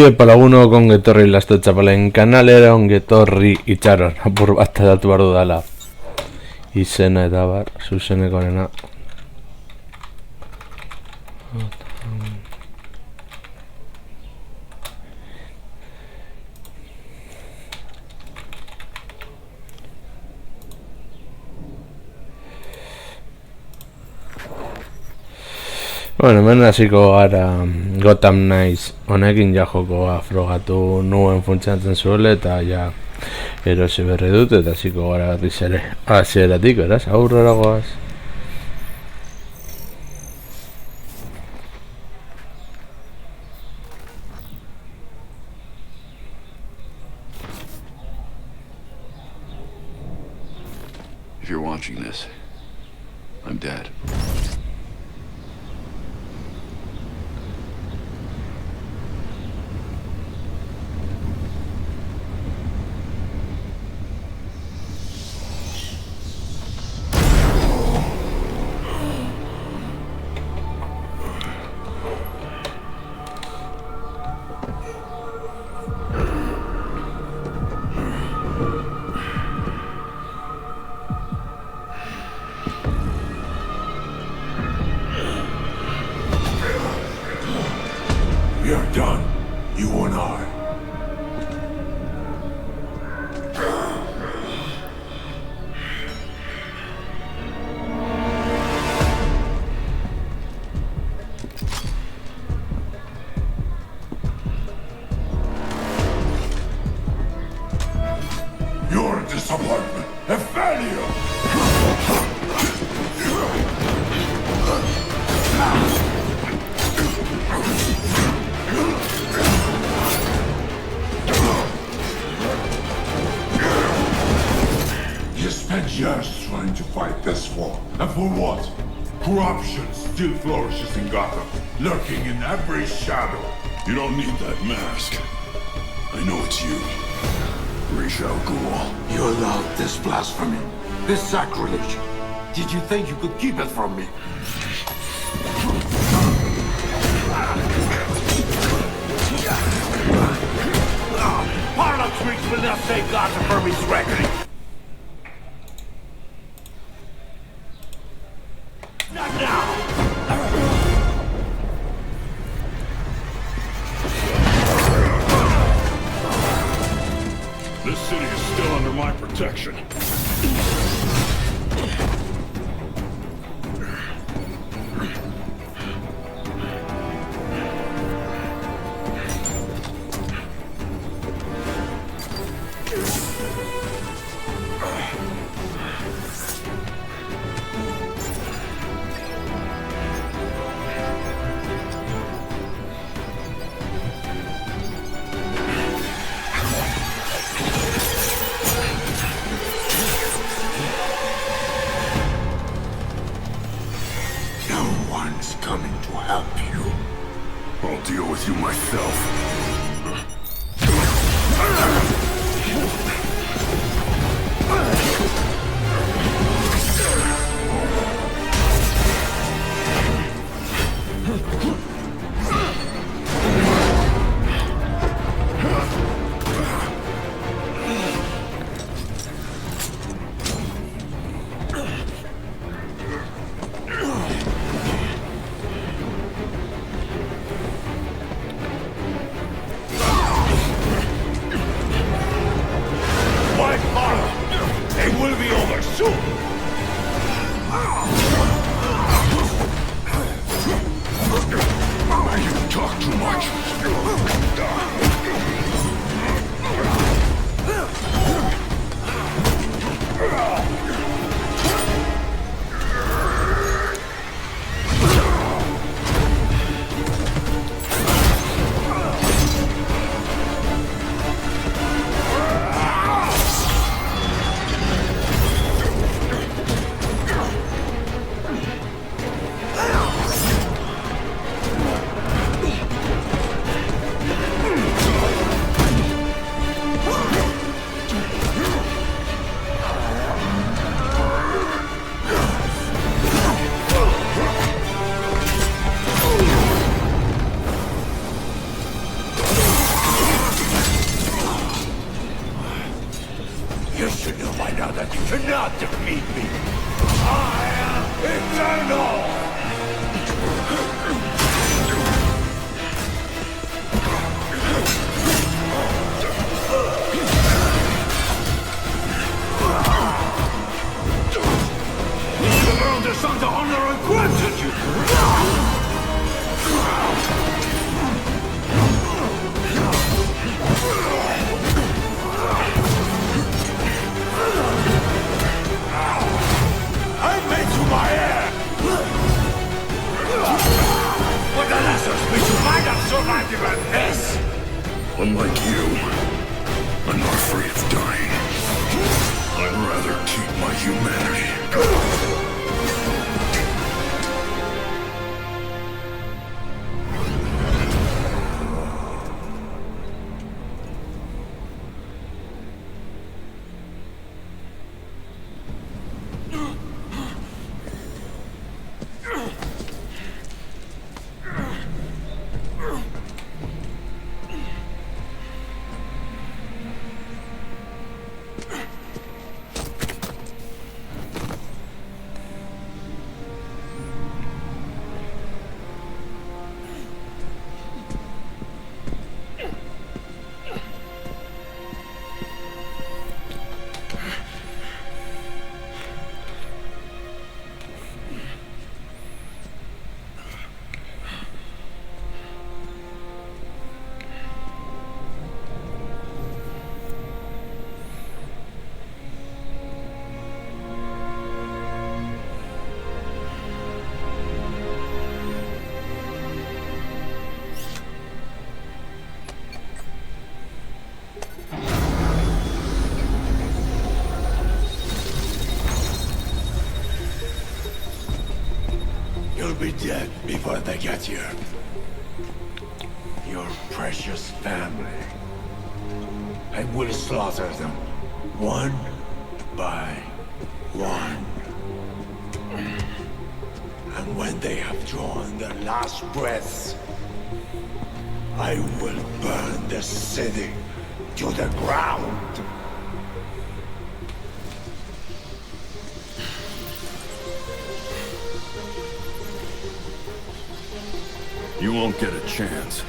Epa lagunok ongetorri Lasto Txapalen kanalera, ongetorri itxaron apur bat datu behar dudala izena eta bar, zuzenekoarena. Bueno, hemen hasiko gara Gotham Knights honekin ja jokoa frogatu nuen funtzionatzen zuela eta ja erosi berri dut eta hasiko gara berriz ere hasieratik, beraz, aurrera goaz. If you're watching this, I'm dead. We're done, you and I. You're a disappointment, a failure. You spent years trying to fight this war, and for what? Corruption still flourishes in Gotham, lurking in every shadow. You don't need that mask. I know it's you. Ra's al Ghul. You allowed this blasphemy, this sacrilege. Did you think you could keep it from me? Harlem Streets will not save Gotham from his reckoning. Not now! This city is still under my protection. No one's coming to help you. I'll deal with you myself. Santa honor granted you! I made you my heir! But the lessons which you might have survived even this! Unlike you, I'm not afraid of dying. I'd rather keep my humanity. You'll be dead before they get here. Your precious family. I will slaughter them, one by one. And when they have drawn their last breaths, I will burn the city to the ground. You won't get a chance.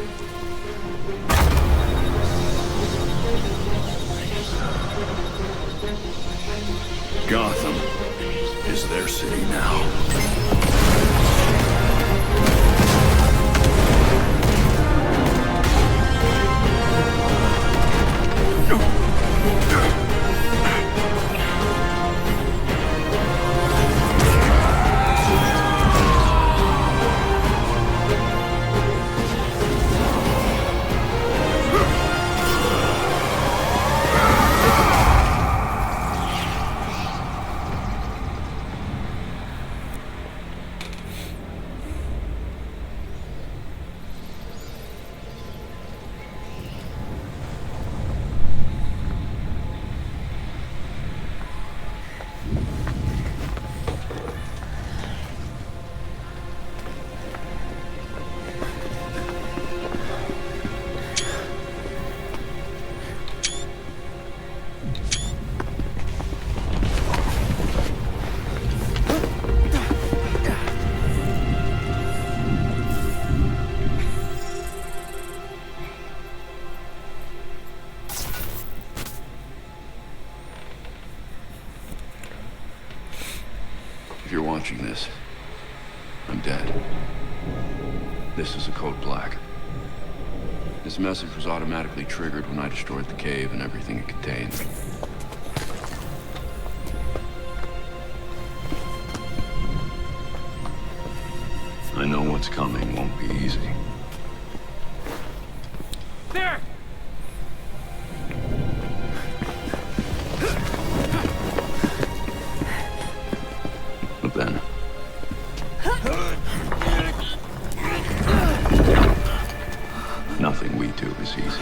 Gotham is their city now. If you're watching this, I'm dead. This is a code black. This message was automatically triggered when I destroyed the cave and everything it contained. I know what's coming won't be easy. There! But then... nothing we do is easy.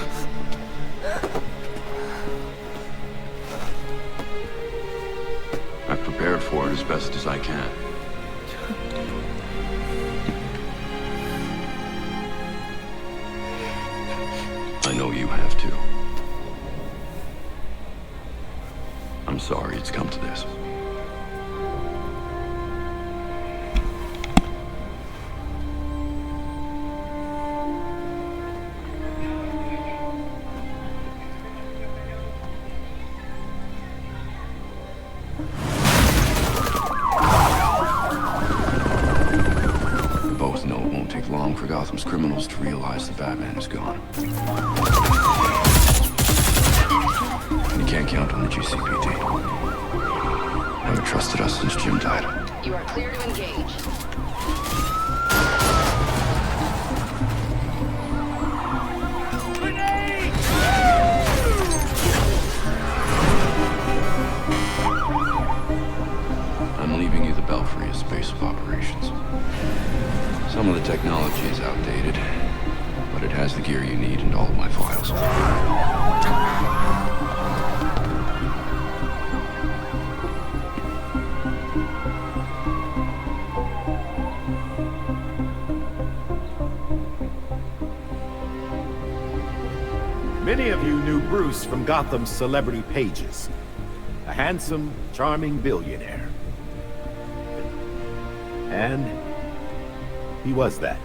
I've prepared for it as best as I can. I know you have too. I'm sorry it's come to this. Gotham's criminals to realize the Batman is gone. And you can't count on the GCPD. Haven't trusted us since Jim died. You are clear to engage. I'm leaving you the Belfry as base of operations. Some of the technology is outdated, but it has the gear you need and all of my files. Many of you knew Bruce from Gotham's celebrity pages. A handsome, charming billionaire. And he was that.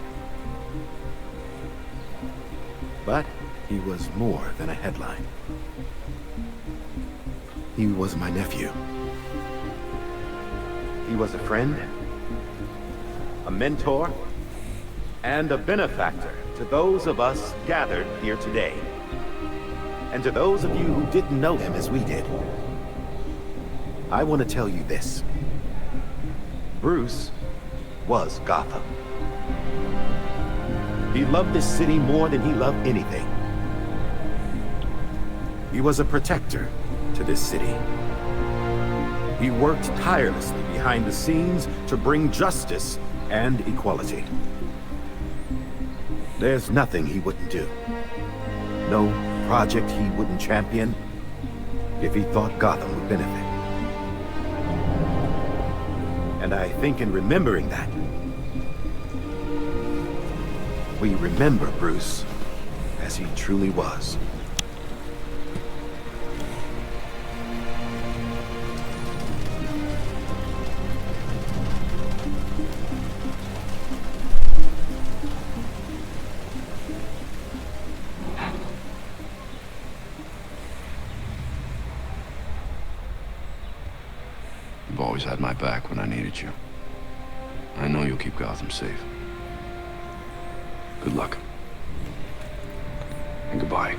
But he was more than a headline. He was my nephew. He was a friend, a mentor, and a benefactor to those of us gathered here today. And to those of you who didn't know him as we did, I want to tell you this. Bruce was Gotham. He loved this city more than he loved anything. He was a protector to this city. He worked tirelessly behind the scenes to bring justice and equality. There's nothing he wouldn't do. No project he wouldn't champion if he thought Gotham would benefit. And I think in remembering that, we remember Bruce as he truly was. You've always had my back when I needed you. I know you'll keep Gotham safe. Good luck. And goodbye.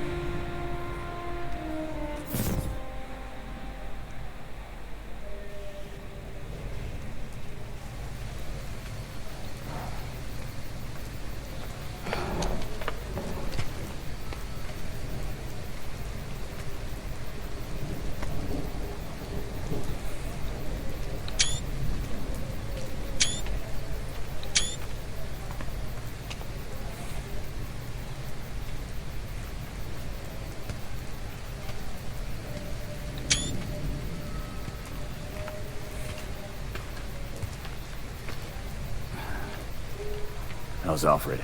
How's Alfred?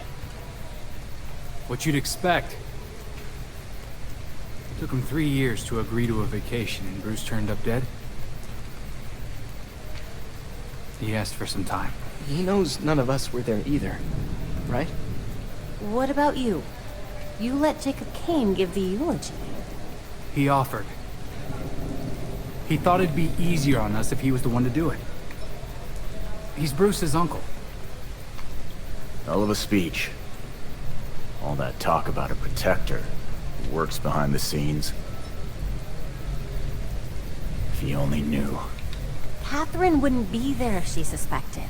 What you'd expect. It took him 3 years to agree to a vacation, and Bruce turned up dead. He asked for some time. He knows none of us were there either, right? What about you? You let Jacob Kane give the eulogy. He offered. He thought it'd be easier on us if he was the one to do it. He's Bruce's uncle. Hell of a speech. All that talk about a protector who works behind the scenes. If he only knew. Catherine wouldn't be there if she suspected.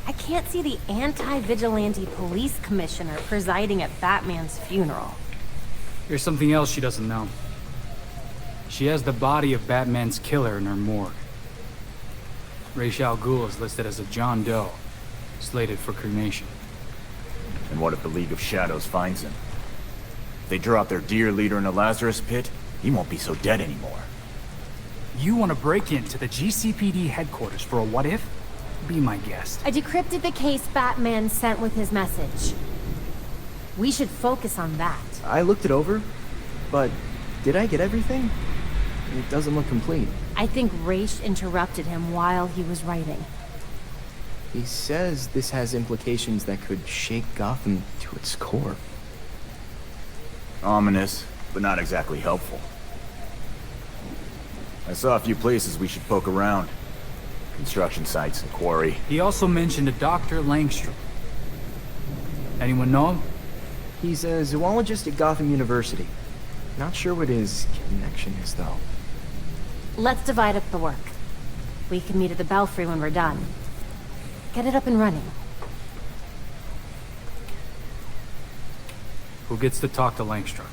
I can't see the anti-vigilante police commissioner presiding at Batman's funeral. Here's something else she doesn't know. She has the body of Batman's killer in her morgue. Ra's al Ghul is listed as a John Doe, slated for cremation. And what if the League of Shadows finds him? If they drop their dear leader in a Lazarus pit, he won't be so dead anymore. You want to break into the GCPD headquarters for a what-if? Be my guest. I decrypted the case Batman sent with his message. We should focus on that. I looked it over, but did I get everything? It doesn't look complete. I think Ra's interrupted him while he was writing. He says this has implications that could shake Gotham to its core. Ominous, but not exactly helpful. I saw a few places we should poke around. Construction sites and quarry. He also mentioned a Dr. Langstrom. Anyone know him? He's a zoologist at Gotham University. Not sure what his connection is, though. Let's divide up the work. We can meet at the Belfry when we're done. Get it up and running. Who gets to talk to Langstrom?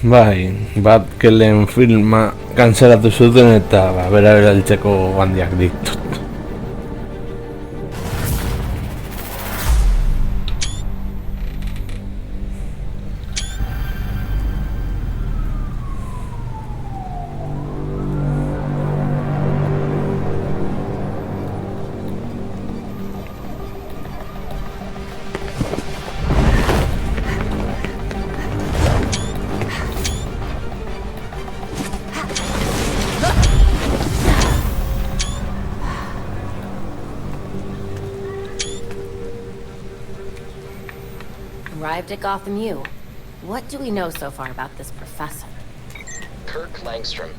Bai, bat kelen filma kanzelatu zuten eta bera erabiltzeko handiak ditut. Arrived at Gotham U. What do we know so far about this professor? Kirk Langstrom.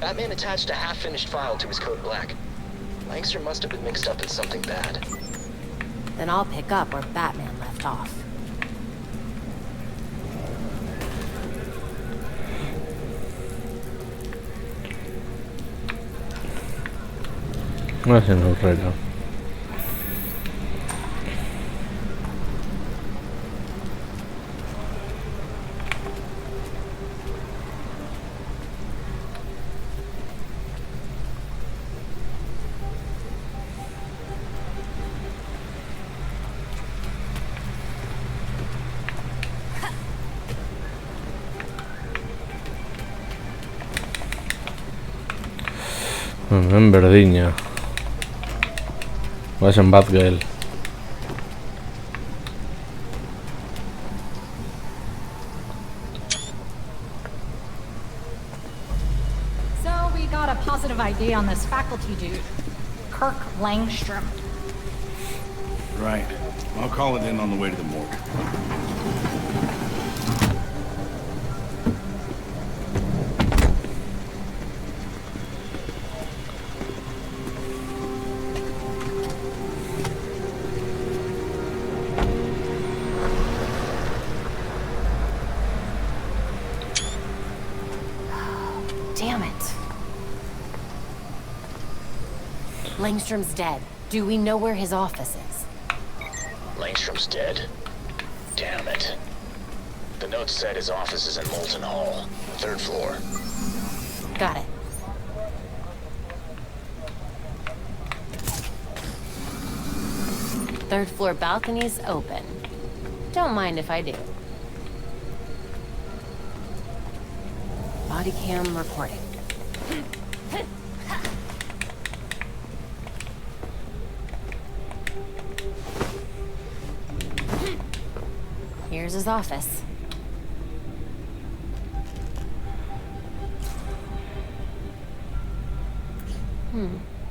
Batman attached a half-finished file to his Code Black. Langstrom must have been mixed up in something bad. Then I'll pick up where Batman left off. No hacen un reloj. En Verdiña. Vas en Batgirl. So we got a positive ID on this faculty dude, Kirk Langstrom. Right. I'll call it in on the way to the morgue. Damn it. Langstrom's dead. Do we know where his office is? Langstrom's dead? Damn it. The note said his office is in Molten Hall, 3rd floor. Got it. Third floor balcony's open. Don't mind if I do. Body cam recording. Here's his office.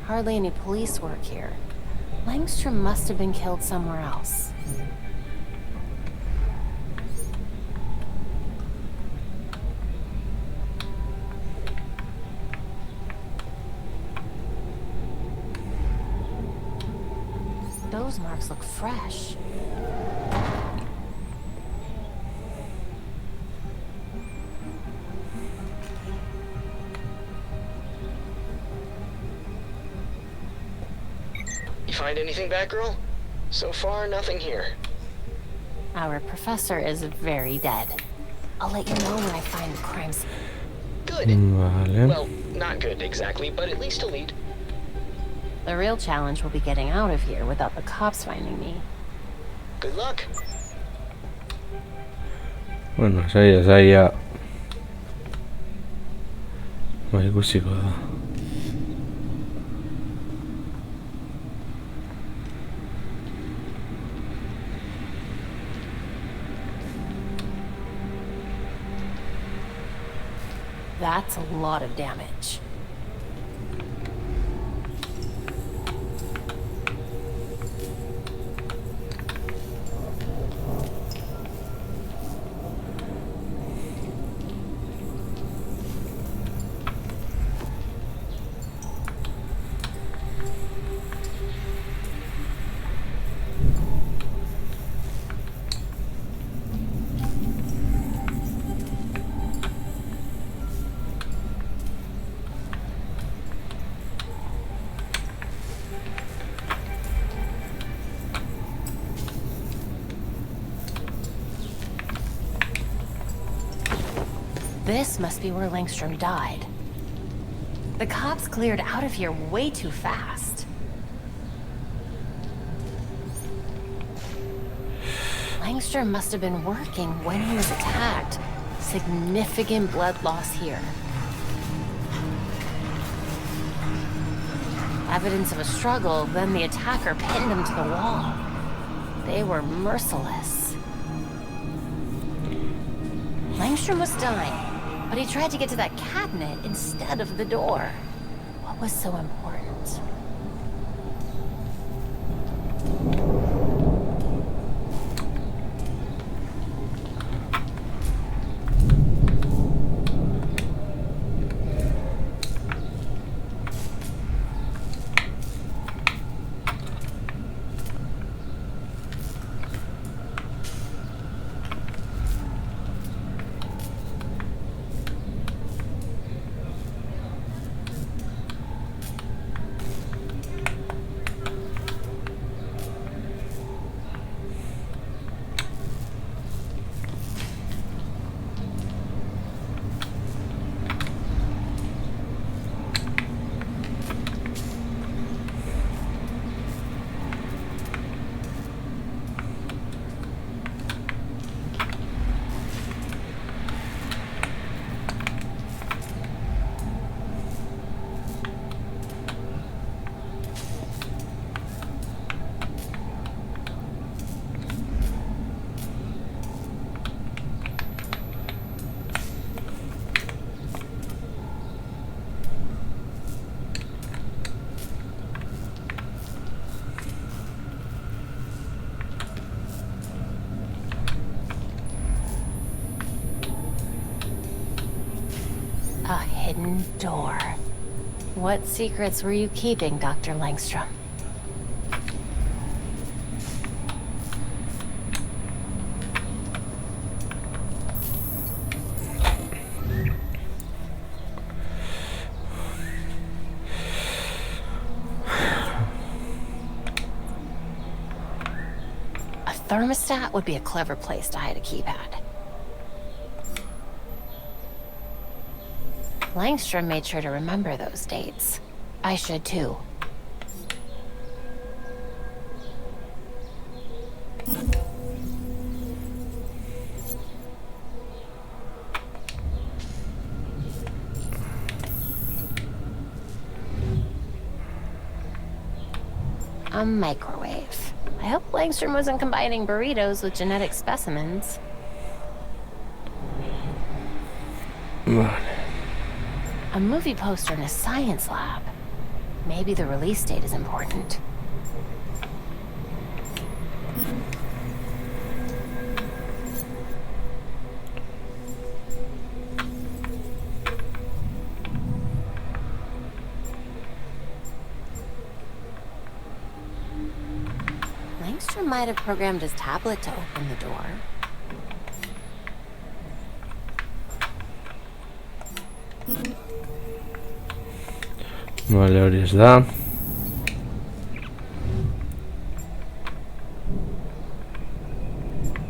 Hardly any police work here. Langstrom must have been killed somewhere else. Those marks look fresh. You find anything, Batgirl? So far, nothing here. Our professor is very dead. I'll let you know when I find the crime scene. Good. Vale. Well, not good exactly, but at least a lead. The real challenge will be getting out of here without the cops finding me. Good luck. Bueno, saia. Bai, ikusiko da. That's a lot of damage. This must be where Langstrom died. The cops cleared out of here way too fast. Langstrom must have been working when he was attacked. Significant blood loss here. Evidence of a struggle, then the attacker pinned him to the wall. They were merciless. Langstrom was dying, but he tried to get to that cabinet instead of the door. What was so important? A hidden door. What secrets were you keeping, Dr. Langstrom? A thermostat would be a clever place to hide a keypad. Langstrom made sure to remember those dates. I should too. A microwave. I hope Langstrom wasn't combining burritos with genetic specimens. A movie poster in a science lab. Maybe the release date is important. Langstrom might have programmed his tablet to open the door. Vale, hori ez da.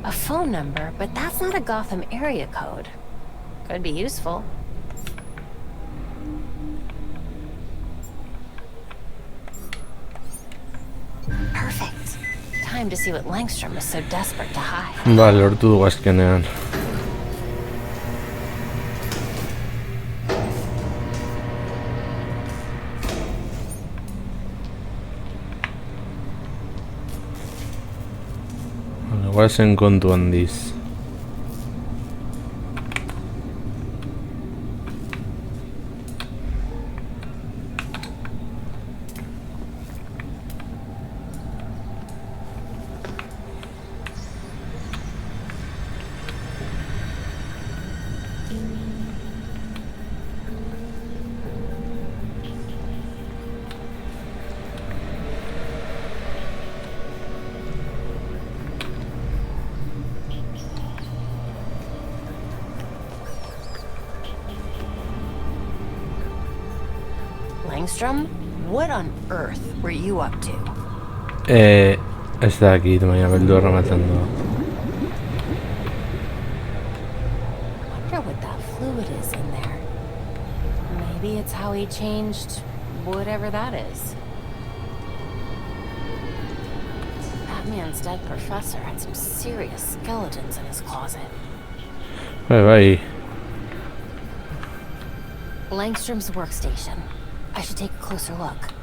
A phone number, but that's not a Gotham area code. Could be useful. Perfect. Time to see what Langstrom was so desperate to hide. Vale, lortu dugu azkenean. Guazen kontu handiz. Langstrom, what on earth were you up to? Ez dakit, baina beldurra maten du. Wonder what that fluid is in there. Maybe it's how he changed whatever that is. Batman's dead professor had some serious skeletons in his closet. Bye. Langstrom's workstation. I should take a closer look.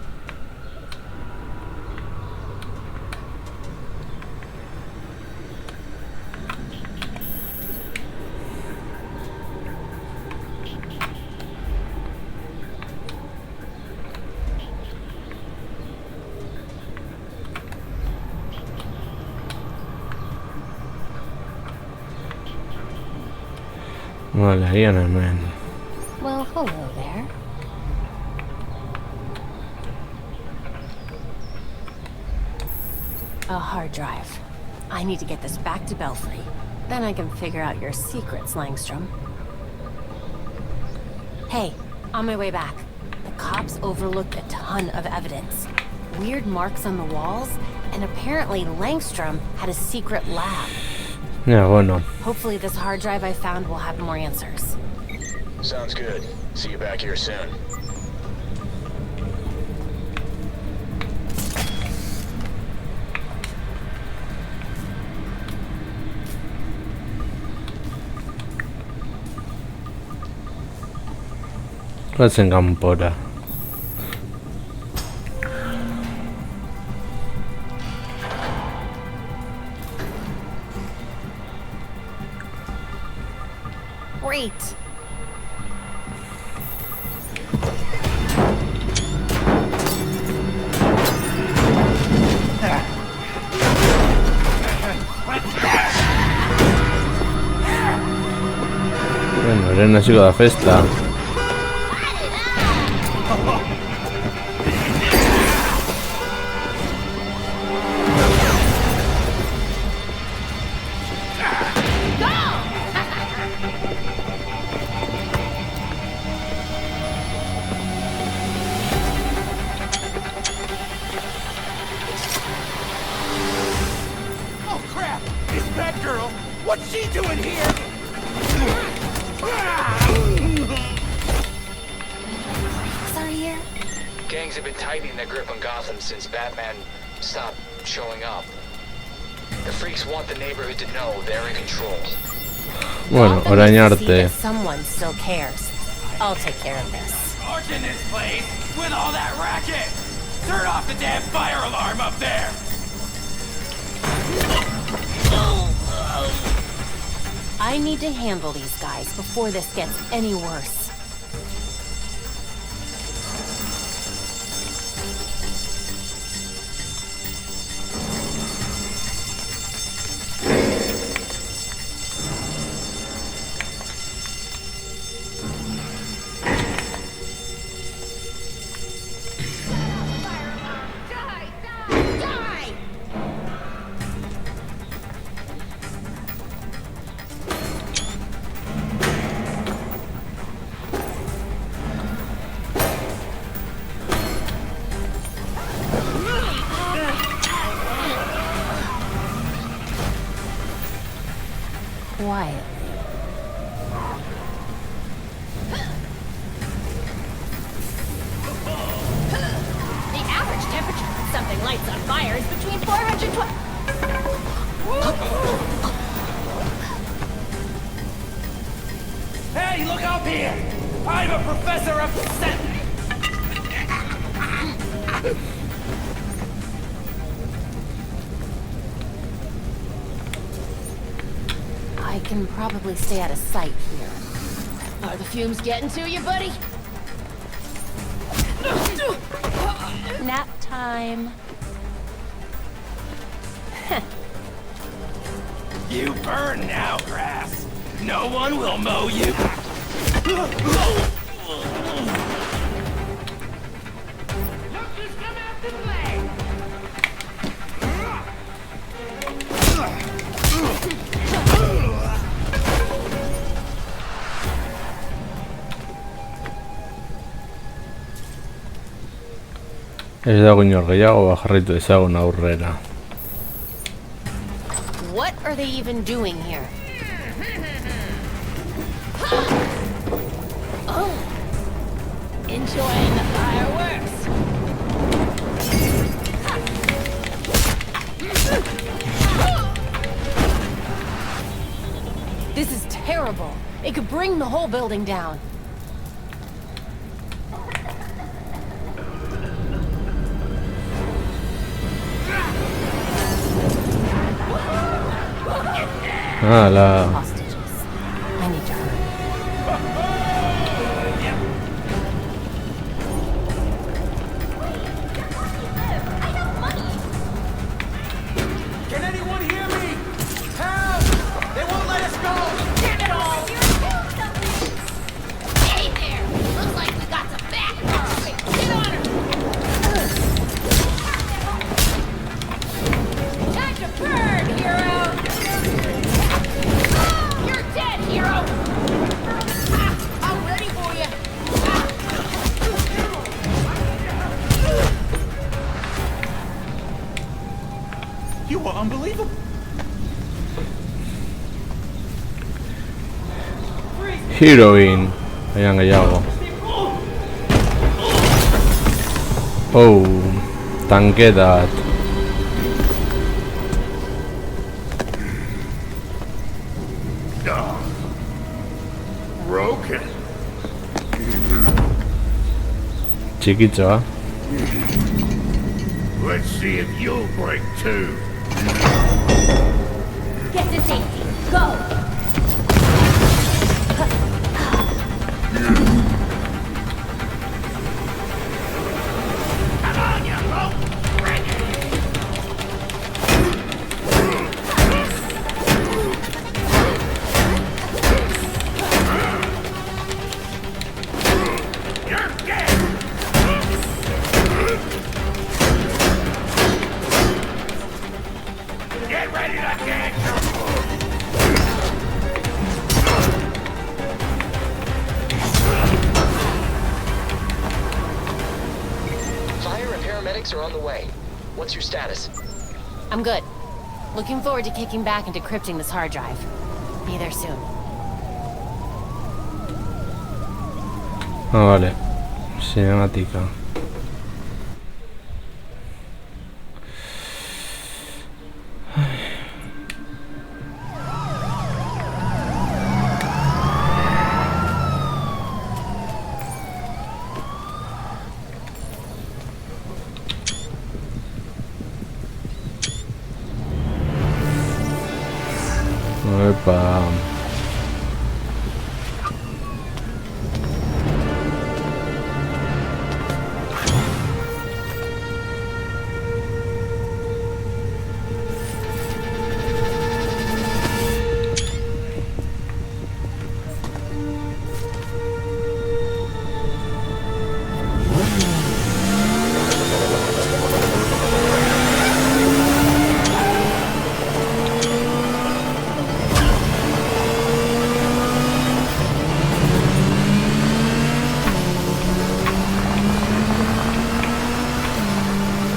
Vale, ahí en el men. Well, hello there. A hard drive. I need to get this back to Belfry. Then I can figure out your secrets, Langstrom. Hey, on my way back. The cops overlooked a ton of evidence. Weird marks on the walls, and apparently Langstrom had a secret lab. Yeah, bueno. Hopefully this hard drive I found will have more answers. Sounds good. See you back here soon. Let's in Campora. Great. Bueno, era un chico de festa. What's she doing here? Sorry here. Gangs have been tightening their grip on Gotham since Batman stopped showing up. The freaks want the neighborhood to know they're in control. Bueno, arañarte. Someone still cares. I'll take care of this. Torching this place with all that racket. Turn off the damn fire alarm up there. I need to handle these guys before this gets any worse. Quietly. The average temperature when something lights on fire is between 420... Hey, look up here! I'm a professor of scent! I can probably stay out of sight here. Are the fumes getting to you, buddy? Nap time. You burn now, grass. No one will mow you. Ez dago inor gehiago, jarraitu ezagun aurrera. What are they even doing here? Enjoying the fireworks? This is terrible. It could bring the whole building down. Ah, la... Hostages. I need to hurry. Can anyone hear me? Help! They won't let us go! Damn it all! Hey there! Looks like we got some backup. Get on her! Time to burn, hero! You're dead, hero! I'm ready for you! You were unbelievable. Heroine. Ayan kaya ako. Oh, tanke that. Broken. Chiquito, ah. Let's see if you'll break too. Get to safety. Go! Come on, you rope! Bring it! You're dead! Get ready to dance! Fire and paramedics are on the way. What's your status? I'm good. Looking forward to kicking back and decrypting this hard drive. Be there soon. Ah, vale. Cinemática. Epa.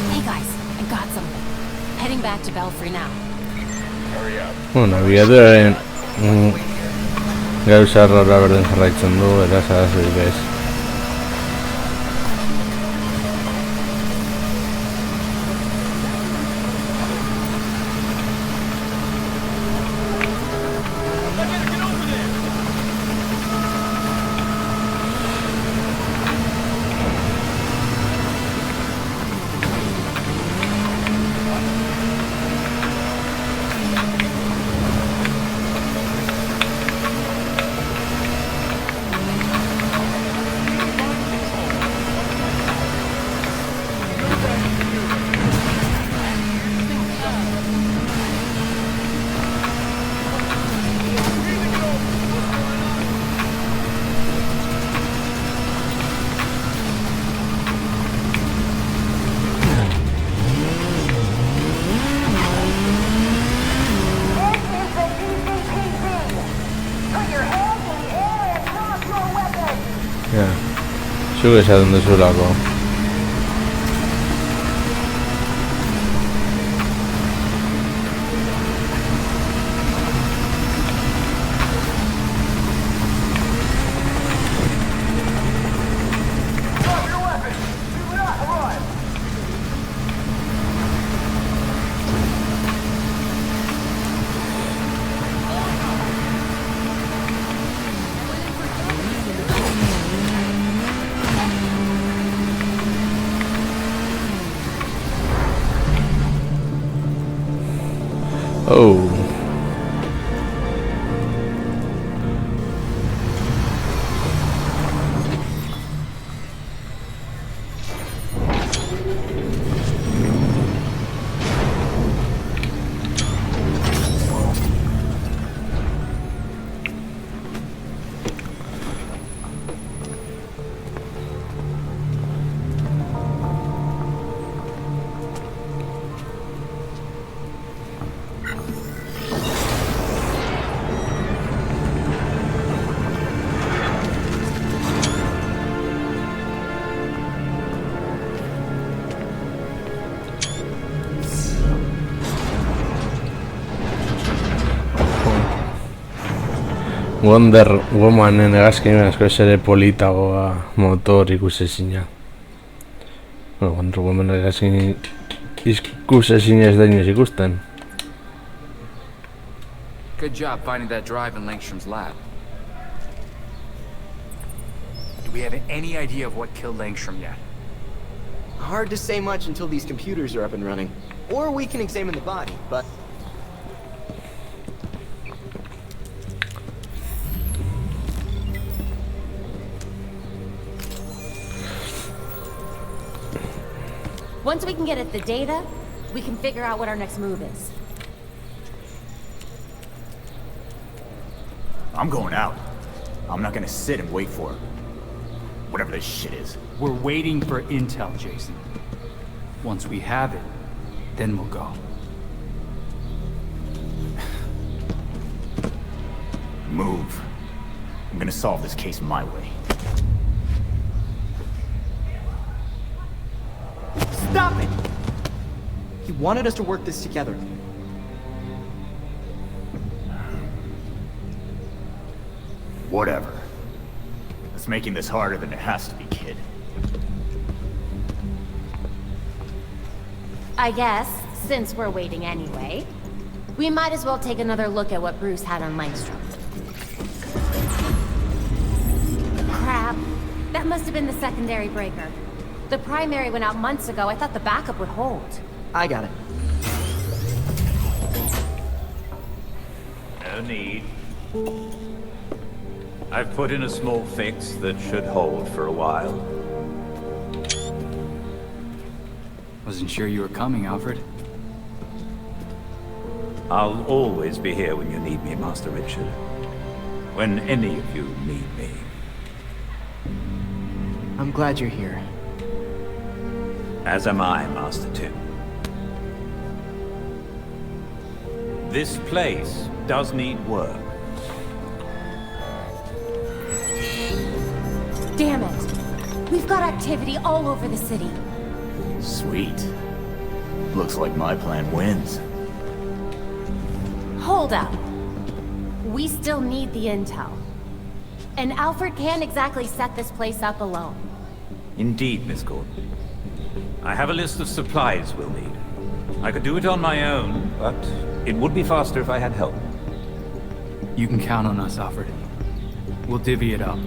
Hey guys, I got something. Heading back to Belfry now. Nabigadorearen gauza arrara berden jarraitzen du, beraz arazorik ez. Ja, zuk esaten duzulako. Oh. Wonder Womanen hegazkin asko ere politagoa motor ikusezina. Bueno, Wonder Woman hegazkin ikusezina ez da inoiz ikusten. Good job finding that drive in Langstrom's lab. Do we have any idea of what killed Langstrom yet? Hard to say much until these computers are up and running. Or we can examine the body, but... Once we can get at the data, we can figure out what our next move is. I'm going out. I'm not gonna sit and wait for it. Whatever this shit is. We're waiting for intel, Jason. Once we have it, then we'll go. Move. I'm gonna solve this case my way. Stop it! He wanted us to work this together. Whatever. It's making this harder than it has to be, kid. I guess, since we're waiting anyway, we might as well take another look at what Bruce had on Langstrom. Crap. That must have been the secondary breaker. The primary went out months ago. I thought the backup would hold. I got it. No need. I've put in a small fix that should hold for a while. Wasn't sure you were coming, Alfred. I'll always be here when you need me, Master Richard. When any of you need me. I'm glad you're here. As am I, Master Tim. This place does need work. Damn it! We've got activity all over the city. Sweet. Looks like my plan wins. Hold up. We still need the intel. And Alfred can't exactly set this place up alone. Indeed, Miss Gordon. I have a list of supplies we'll need. I could do it on my own, but it would be faster if I had help. You can count on us, Alfred. We'll divvy it up.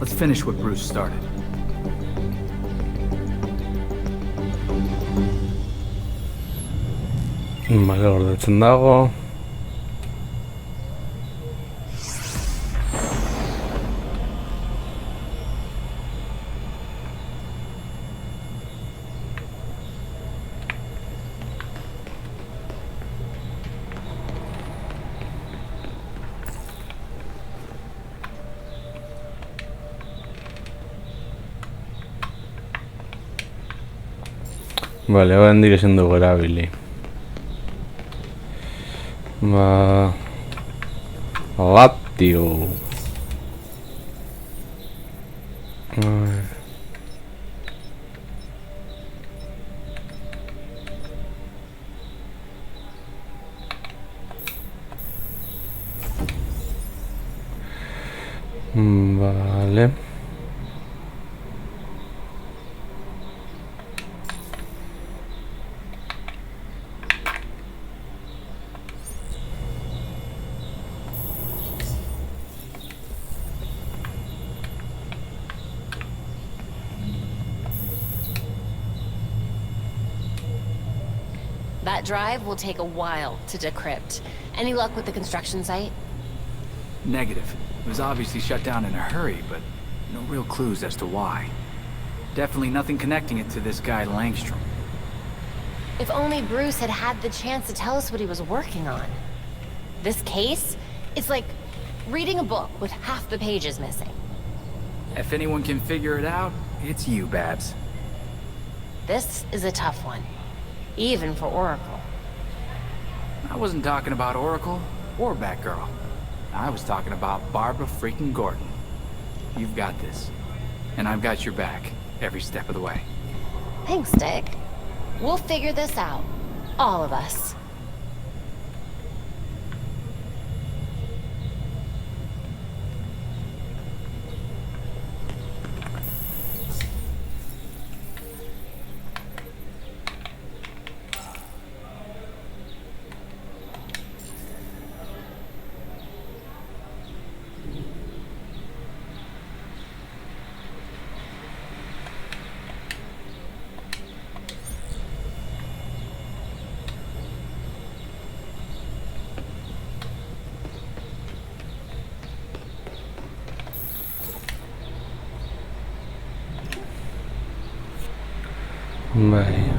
Let's finish what Bruce started. Vale, gordetzen dago. Vale, ahora hendik ezin dugu erabili. Latio. Vale. That That drive will take a while to decrypt. Any luck with the construction site? Negative. It was obviously shut down in a hurry, but no real clues as to why. Definitely nothing connecting it to this guy Langstrom. If only Bruce had had the chance to tell us what he was working on. This case? It's like reading a book with half the pages missing. If anyone can figure it out, it's you, Babs. This is a tough one. Even for Oracle. I wasn't talking about Oracle or Batgirl. I was talking about Barbara freaking Gordon. You've got this. And I've got your back every step of the way. Thanks, Dick. We'll figure this out. All of us. Vale.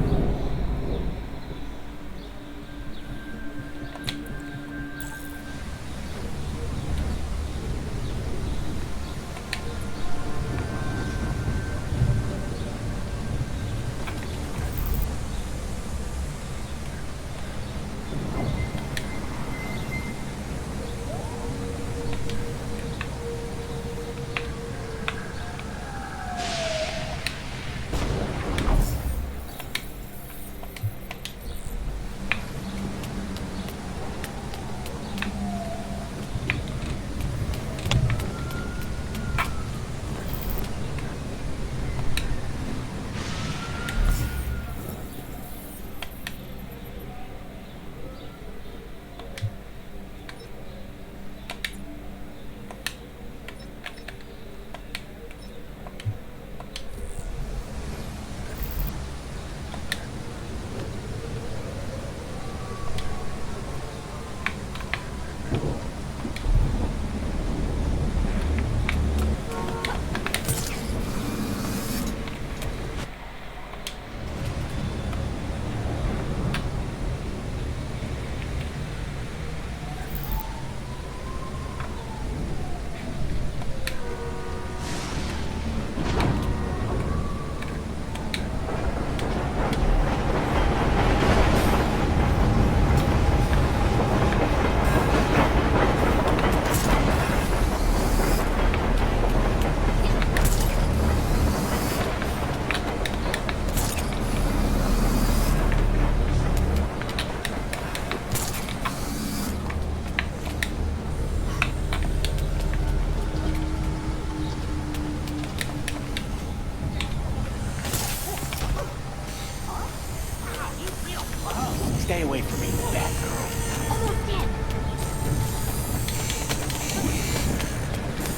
Stay away from me, Batgirl. Almost dead.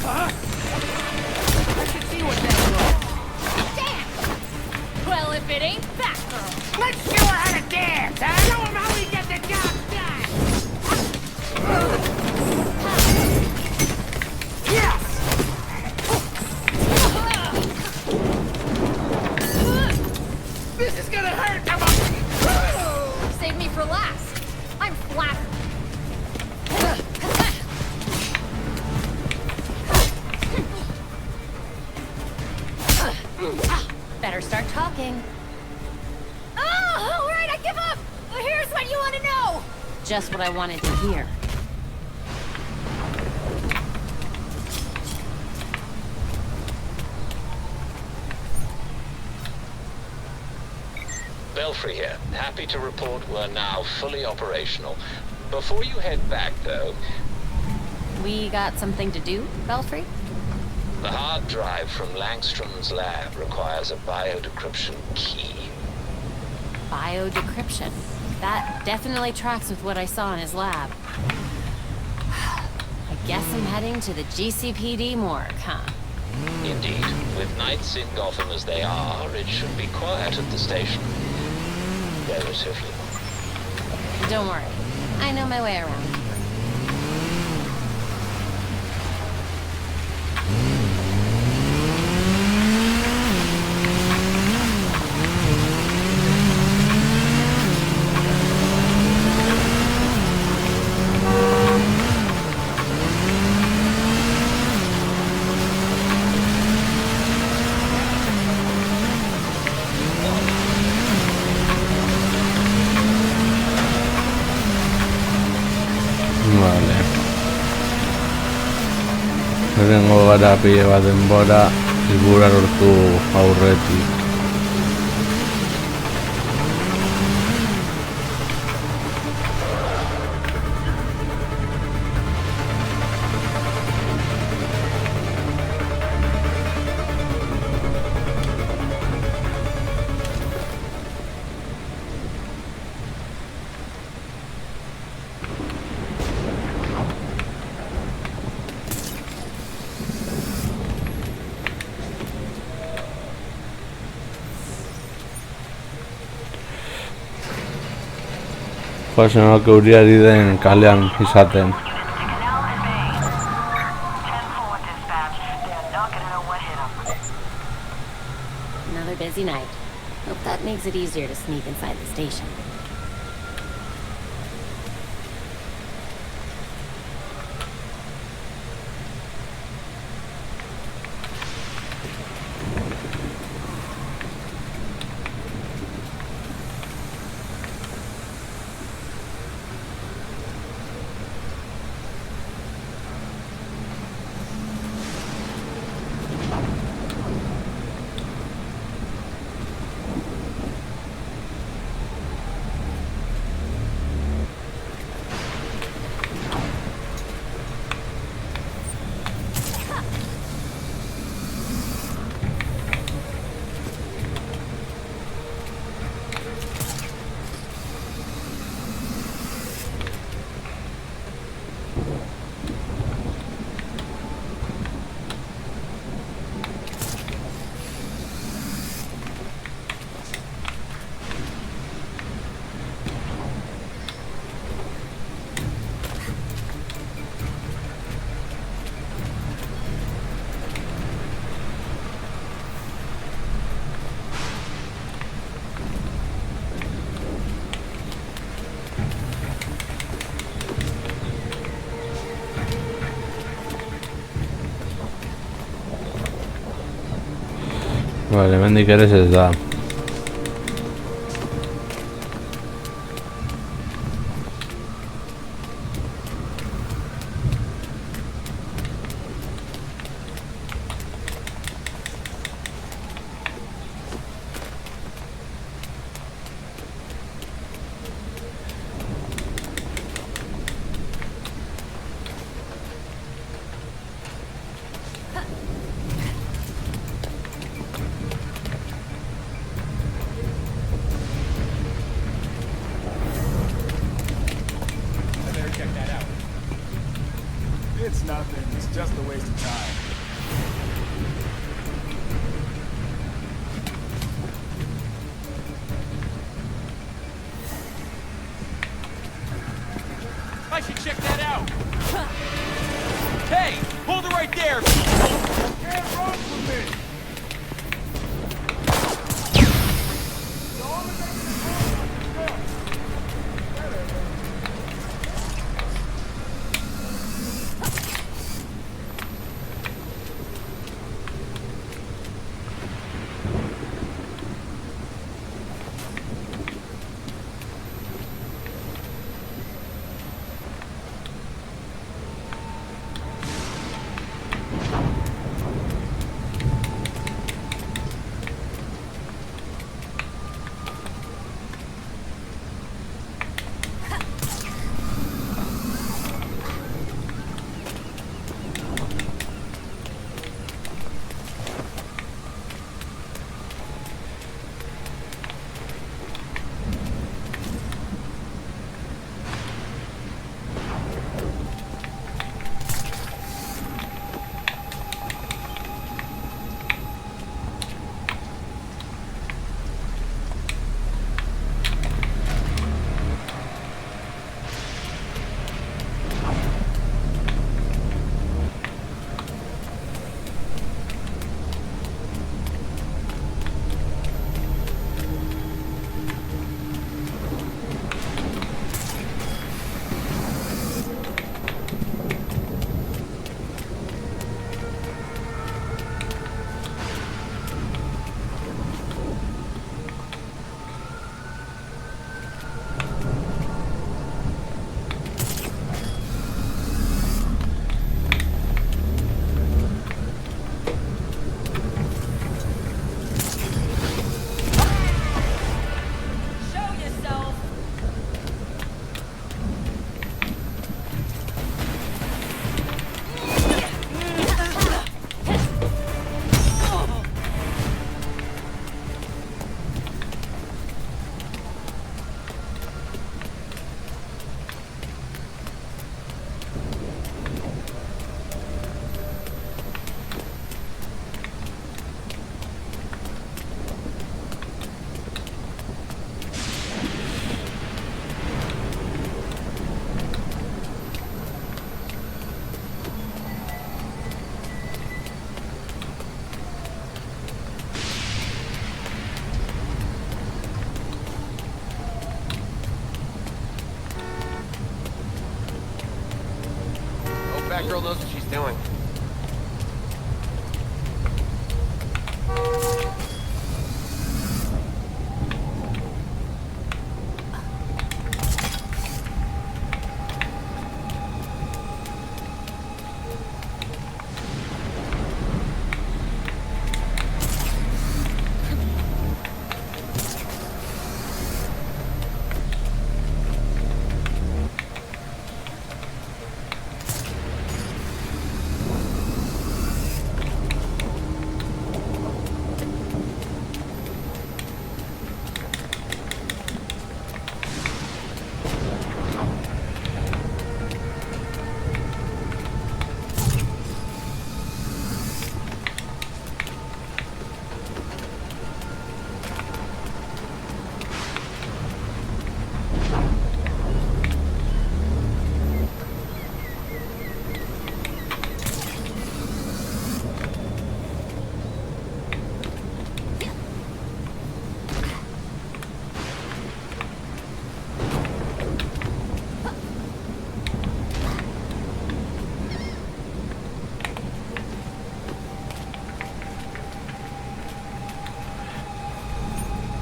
I can see what that Damn! Well, if it ain't Batgirl. Let's show her how to dance, huh? Show him how we get the job done! Yes! This is gonna hurt! Save me for last. I'm flat. Better start talking. Oh, all right, I give up. Here's what you want to know. Just what I wanted to hear. Belfry here. Happy to report we're now fully operational. Before you head back, though... We got something to do, Belfry? The hard drive from Langstrom's lab requires a biodecryption key. Biodecryption. That definitely tracks with what I saw in his lab. I guess I'm heading to the GCPD morgue, huh? Indeed. With nights in Gotham as they are, it should be quiet at the station. Relatively. Don't worry. I know my way around. Vale. Lehenengo gara pile bat denbora helburua lortu aurretik. Joazen euriari den kalean izaten. Another busy night. Hope that makes it easier to sneak inside the station. Vale, hemendik ere ez da. It's nothing. It's just a waste of time. I should check that out. Hey, hold it right there. Can't run from me. Batgirl knows what she's doing.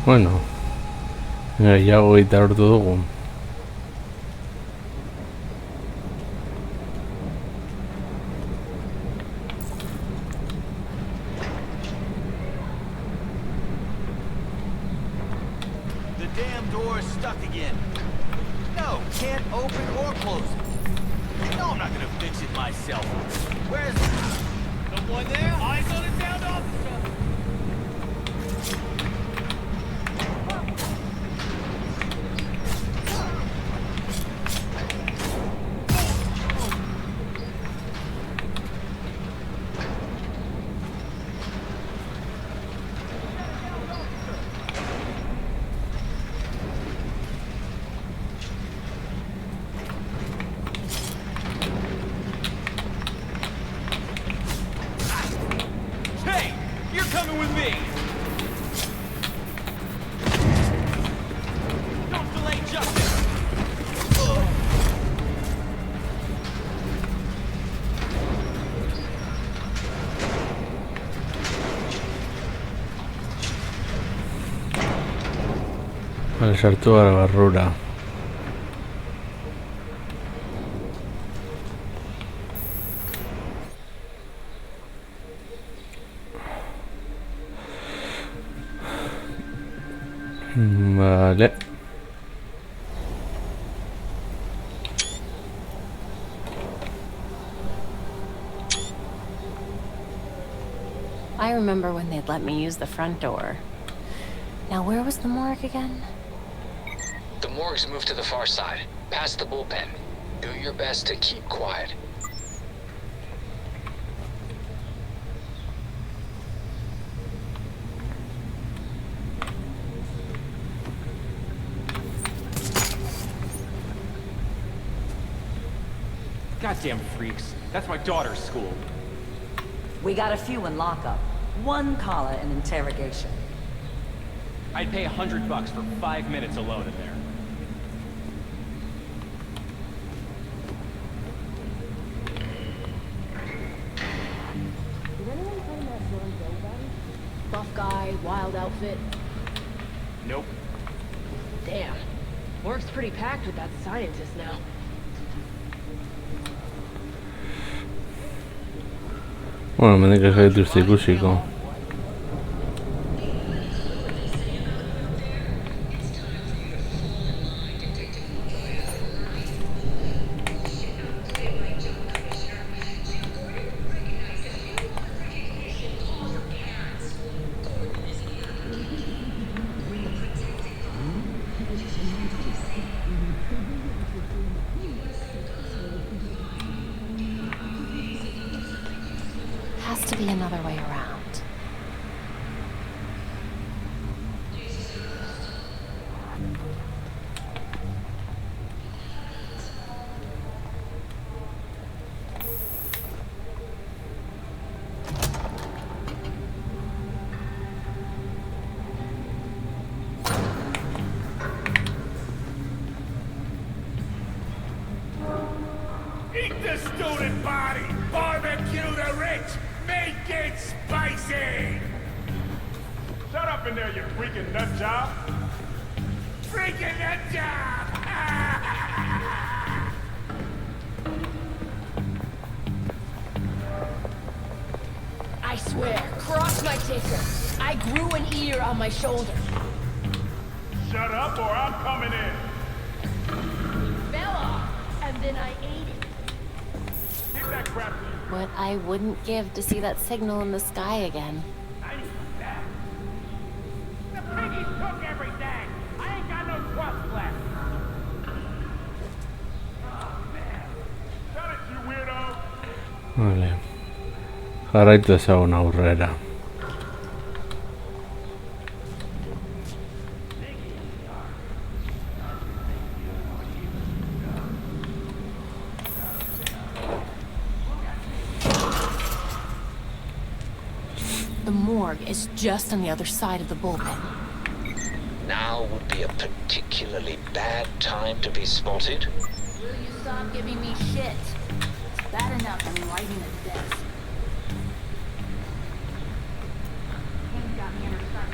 Bueno, gehiago eta hartu dugu. The damn door is stuck again. No, can't open or close it. No, I'm not gonna fix it myself. Where is it? Someone there? Eyes on it, down, officer. Vale, sartu gara barrura. Vale. I remember when they'd let me use the front door. Now, where was the morgue again? The morgue's moved to the far side, past the bullpen. Do your best to keep quiet. Goddamn freaks. That's my daughter's school. We got a few in lockup. One collar in interrogation. I'd pay $100 for 5 minutes alone in there. Did anyone find that John Doe body? Buff guy, wild outfit. Nope. Damn. Work's pretty packed with that scientist now. Bueno, me que gaituzte ikusiko. Has to be another way around. Eat the student body! Barbecue the rich! Make it spicy! Shut up in there, you freaking nut job! Freaking nut job! I swear, cross my ticker. I grew an ear on my shoulder. Shut up or I'm coming in! Fell off, and then I ate it. Give that crap to you. What I wouldn't give to see that signal in the sky again. I need that. The piggies took everything! I ain't got no trust left! Oh, man. Shut it, you weirdo! Vale. Jarraitu ezagun aurrera. The morgue is just on the other side of the bullpen. Now would be a particularly bad time to be spotted. Will you stop giving me shit? It's bad enough I'm writing a desk. Hank got me in her sight.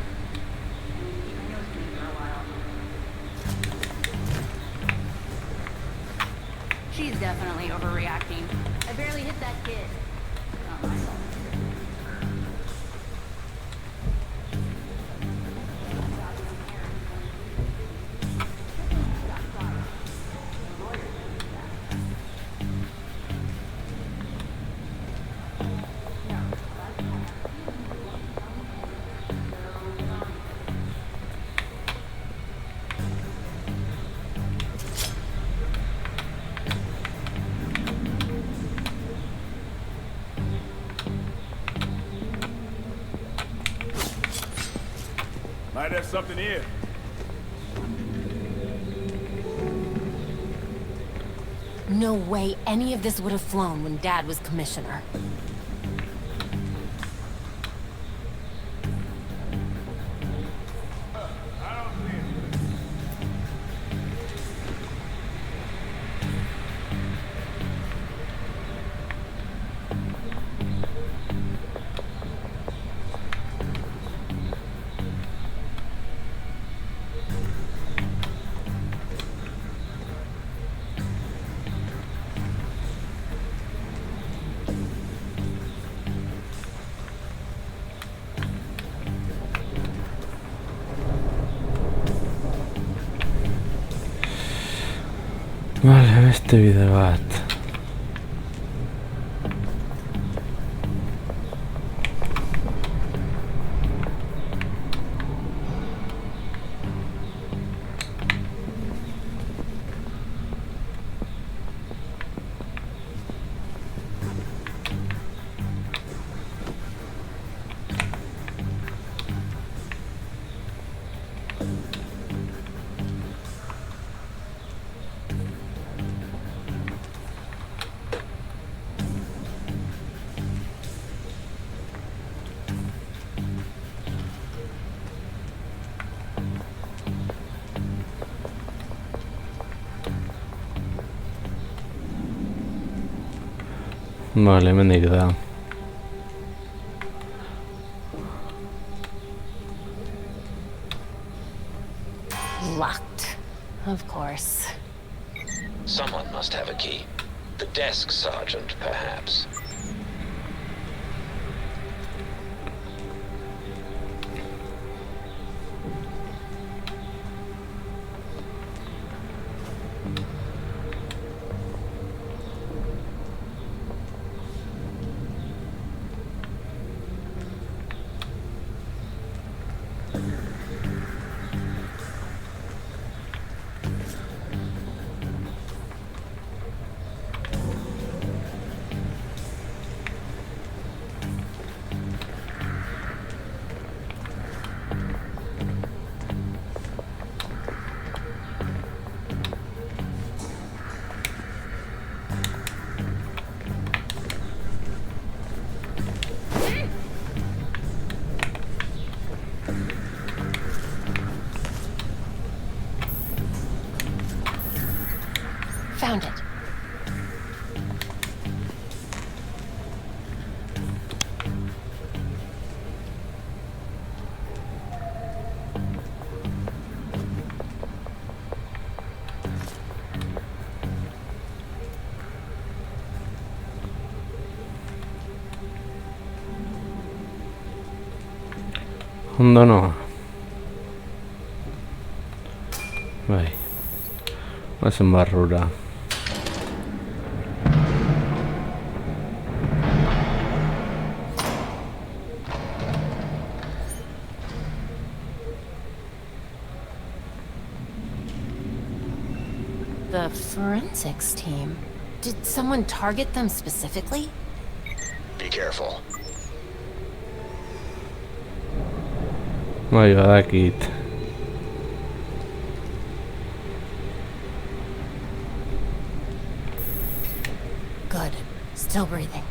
Keep my nose clean for a while. She's definitely overreacting. I barely hit that kid. Not my fault. Might have something here. No way any of this would have flown when Dad was commissioner. Vale, beste bide bat. Vale, hemendik da. Locked, of course. Someone must have a key. The desk sergeant, perhaps. Ondo noa. Bai. Bazen barrura. The forensics team. Did someone target them specifically? Be careful. Bai, badakit. Good. Still breathing.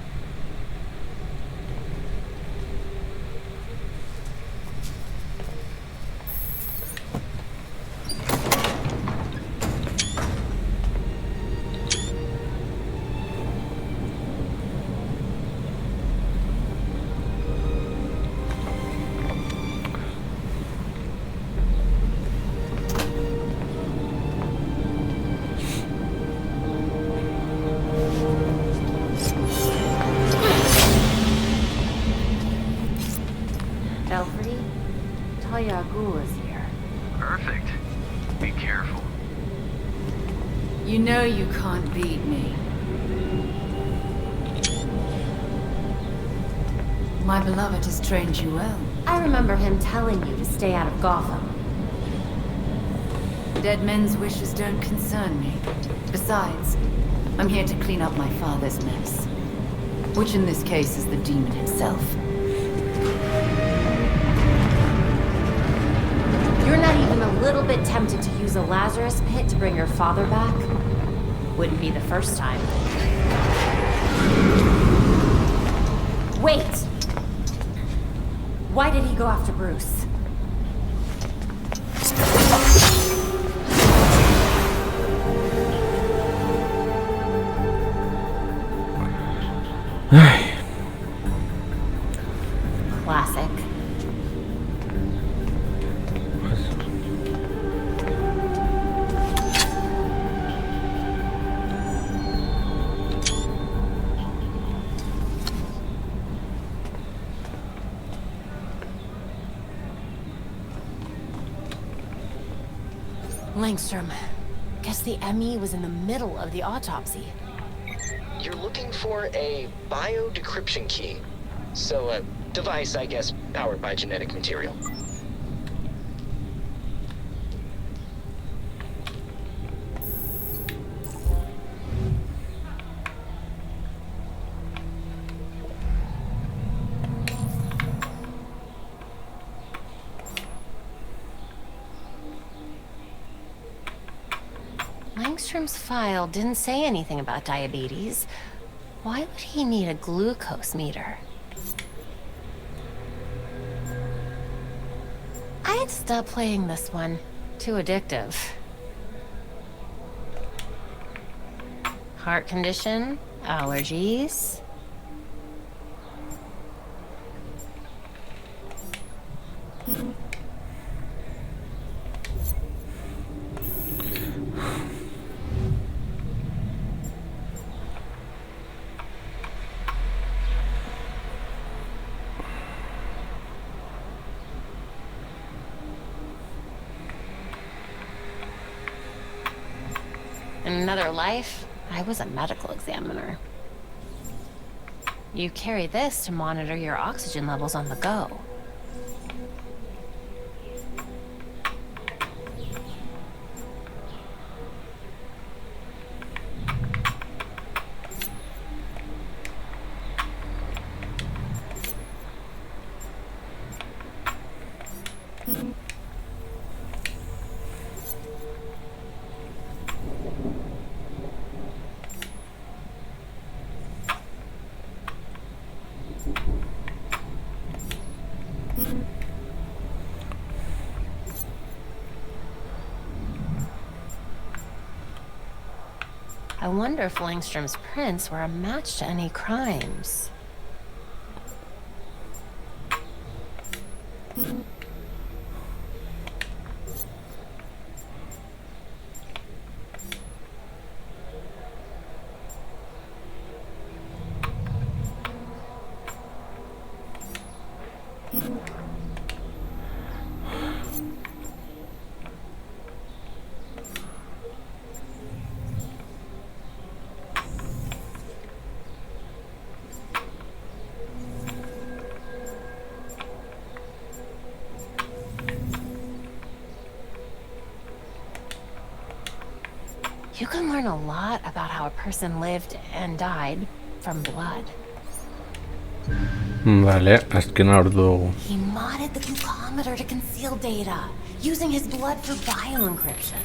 Belfry, Talia al Ghul is here. Perfect. Be careful. You know you can't beat me. My beloved has trained you well. I remember him telling you to stay out of Gotham. Dead men's wishes don't concern me. Besides, I'm here to clean up my father's mess. Which in this case is the demon himself. You're not even a little bit tempted to use a Lazarus pit to bring your father back? Wouldn't be the first time. Wait! Why did he go after Bruce? Classic. Langstrom. Guess the ME was in the middle of the autopsy. You're looking for a bio-decryption key. So a device, I guess, powered by genetic material. Langstrom's file didn't say anything about diabetes. Why would he need a glucose meter? I'd stop playing this one. Too addictive. Heart condition? Allergies? In another life, I was a medical examiner. You carry this to monitor your oxygen levels on the go. I wonder if Langstrom's prints were a match to any crimes. You can learn a lot about how a person lived and died from blood. Vale, azken ordu. He modded the glucometer to conceal data, using his blood for bioencryption.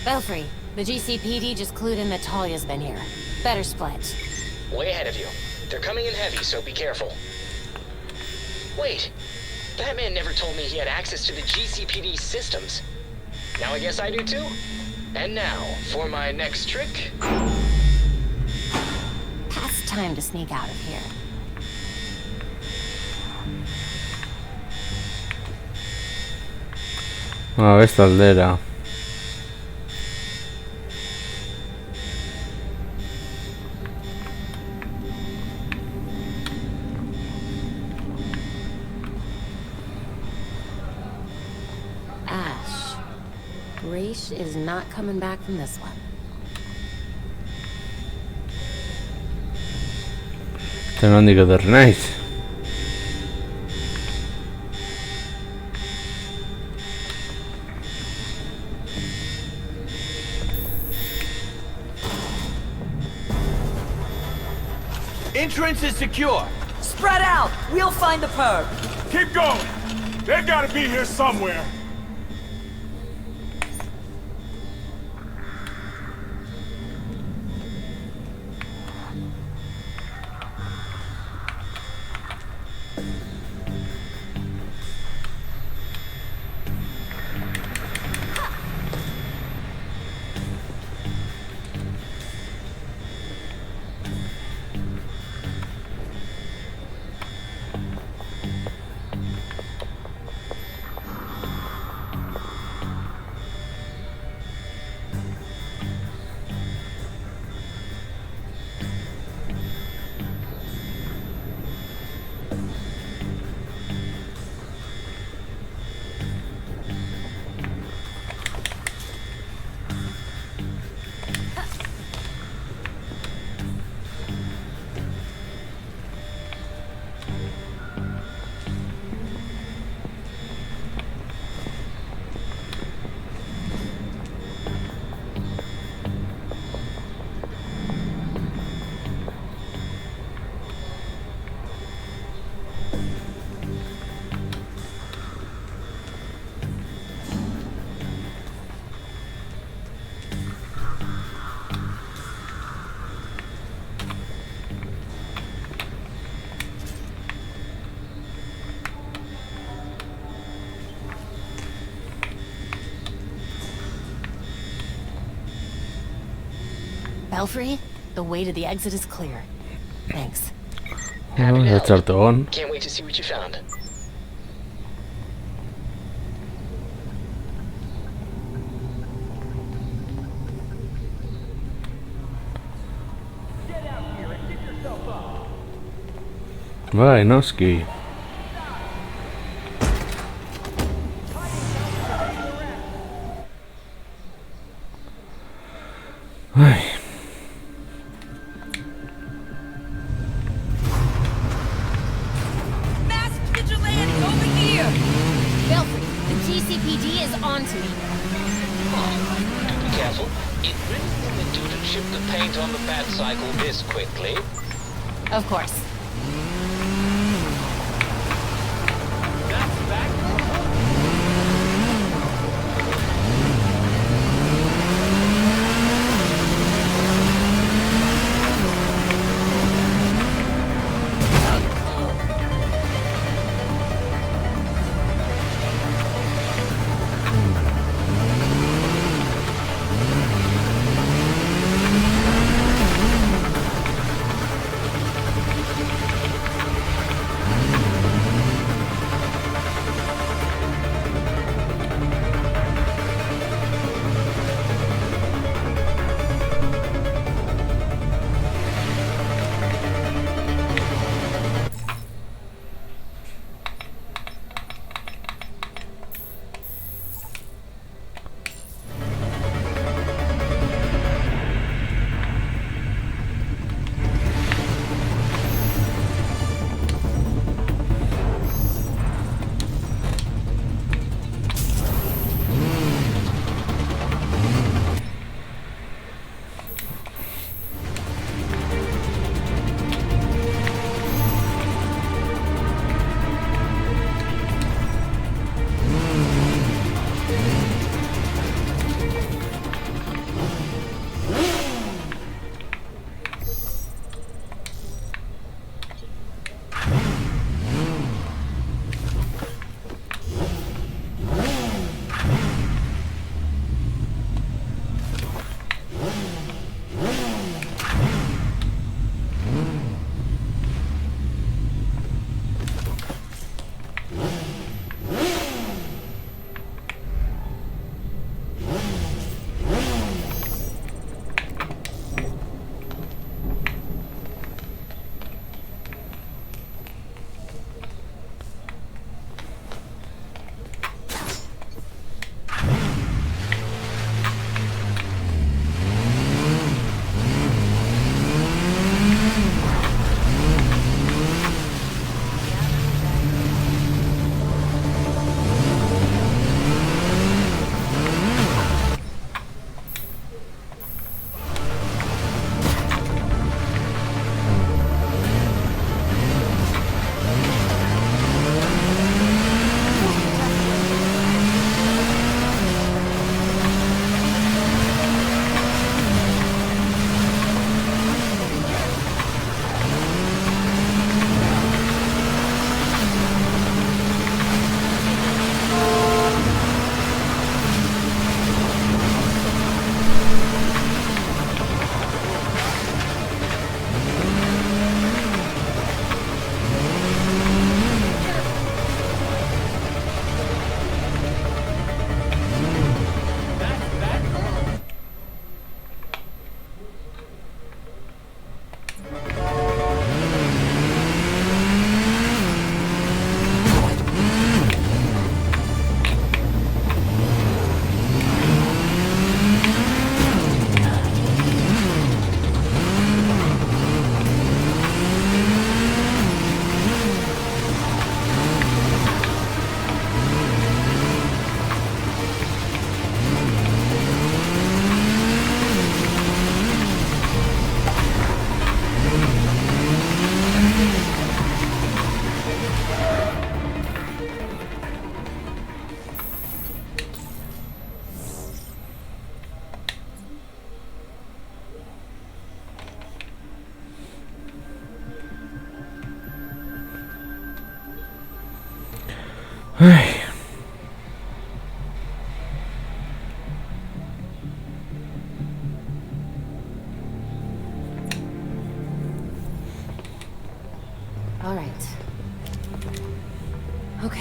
Belfry, the GCPD just clued in that Talia's been here. Better split. Way ahead of you. They're coming in heavy, so be careful. Wait, Batman never told me he had access to the GCPD systems. Now I guess I do too? And now, for my next trick. Past time to sneak out of here. Esta aldera. Ash. Raish is not coming back from this one. Ten handik eder naiz. Entrance is secure. Spread out! We'll find the perp. Keep going. They gotta be here somewhere. Belfry, the way to the exit is clear. Thanks. That's our turn. Can't wait to see what you found. Vai, Noski. Ai. Masked vigilante, over here! Belfry, the GCPD is on to me. Be careful. It really wouldn't do to chip the paint on the bat cycle this quickly. Of course.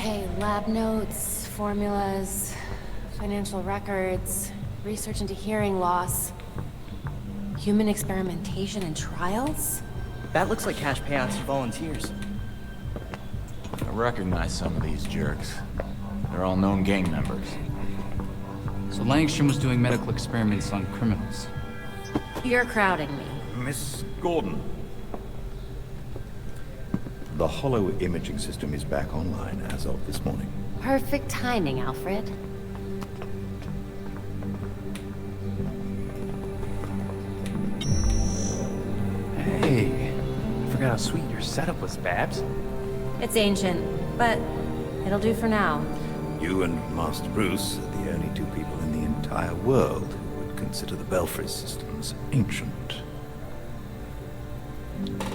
Okay, lab notes, formulas, financial records, research into hearing loss, human experimentation and trials? That looks like cash payouts to volunteers. I recognize some of these jerks. They're all known gang members. So Langstrom was doing medical experiments on criminals. You're crowding me. Miss Gordon. The hollow imaging system is back online as of this morning. Perfect timing, Alfred. Hey, I forgot how sweet your setup was, Babs. It's ancient, but it'll do for now. You and Master Bruce are the only two people in the entire world who would consider the Belfry systems ancient.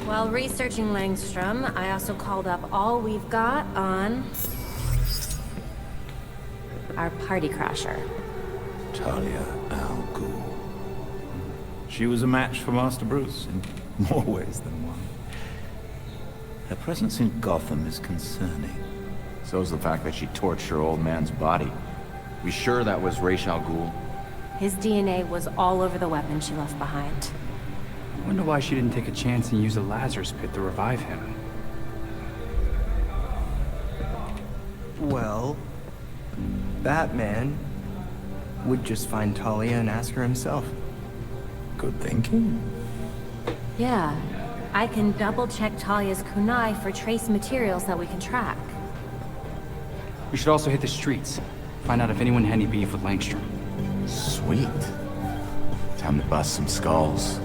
While researching Langstrom, I also called up all we've got on our party crasher. Talia al Ghul. She was a match for Master Bruce in more ways than one. Her presence in Gotham is concerning. So's the fact that she torched her old man's body. We sure that was Ra's al Ghul? His DNA was all over the weapon she left behind. I wonder why she didn't take a chance and use the Lazarus Pit to revive him. Well, Batman would just find Talia and ask her himself. Good thinking. Yeah, I can double-check Talia's kunai for trace materials that we can track. We should also hit the streets. Find out if anyone had any beef with Langstrom. Sweet. Time to bust some skulls.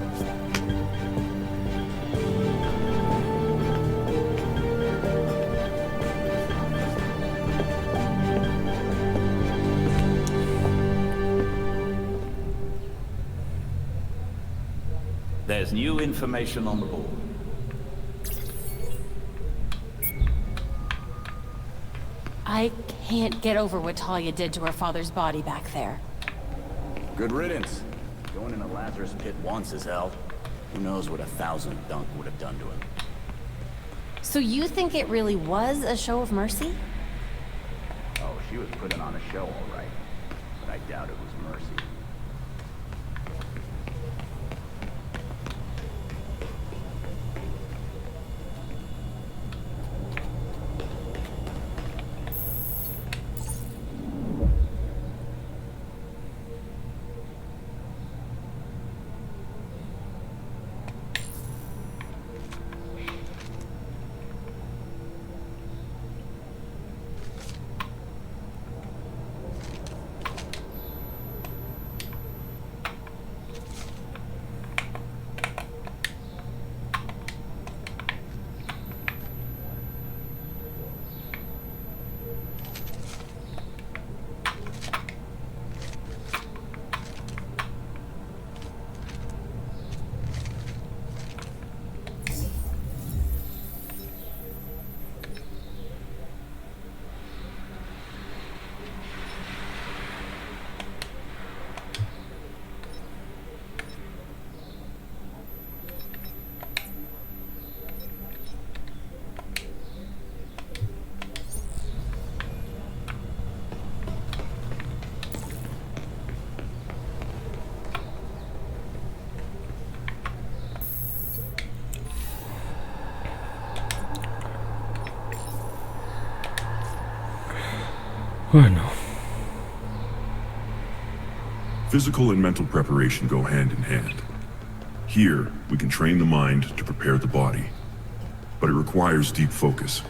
There's new information on the board. I can't get over what Talia did to her father's body back there. Good riddance. Going in a Lazarus Pit once is hell. Who knows what 1,000 Dunk would have done to him. So you think it really was a show of mercy? Oh, she was putting on a show, all right. But I doubt it was mercy. Bueno. Physical and mental preparation go hand in hand. Here, we can train the mind to prepare the body. But it requires deep focus.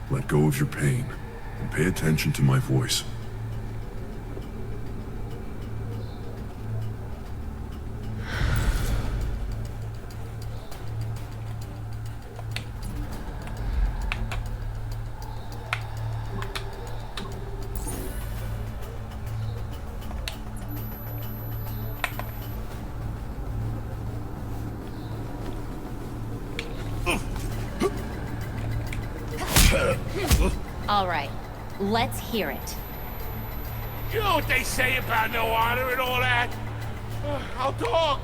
Let go of your pain, and pay attention to my voice. All right, let's hear it. You know what they say about no honor and all that? I'll talk.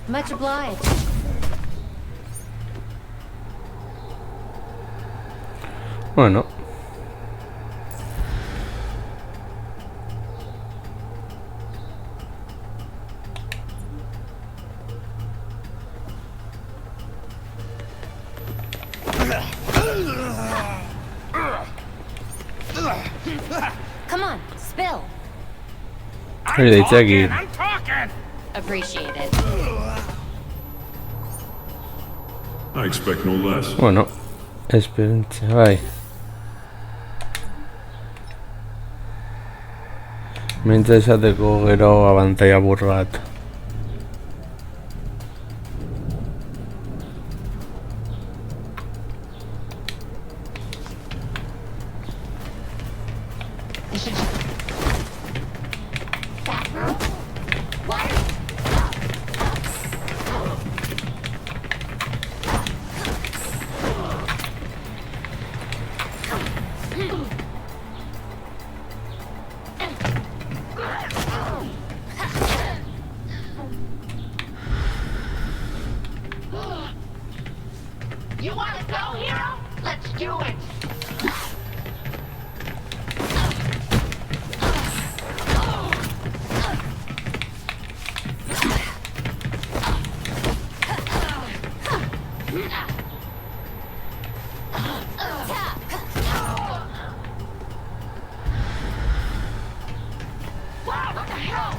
Much obliged. Bueno, Hori deitzaki. Appreciate it. I expect no less. Bueno, esperientzia, bai. Mintza esateko gero abantaia burro bat. You want to go, hero? Let's do it. Wow, what the hell?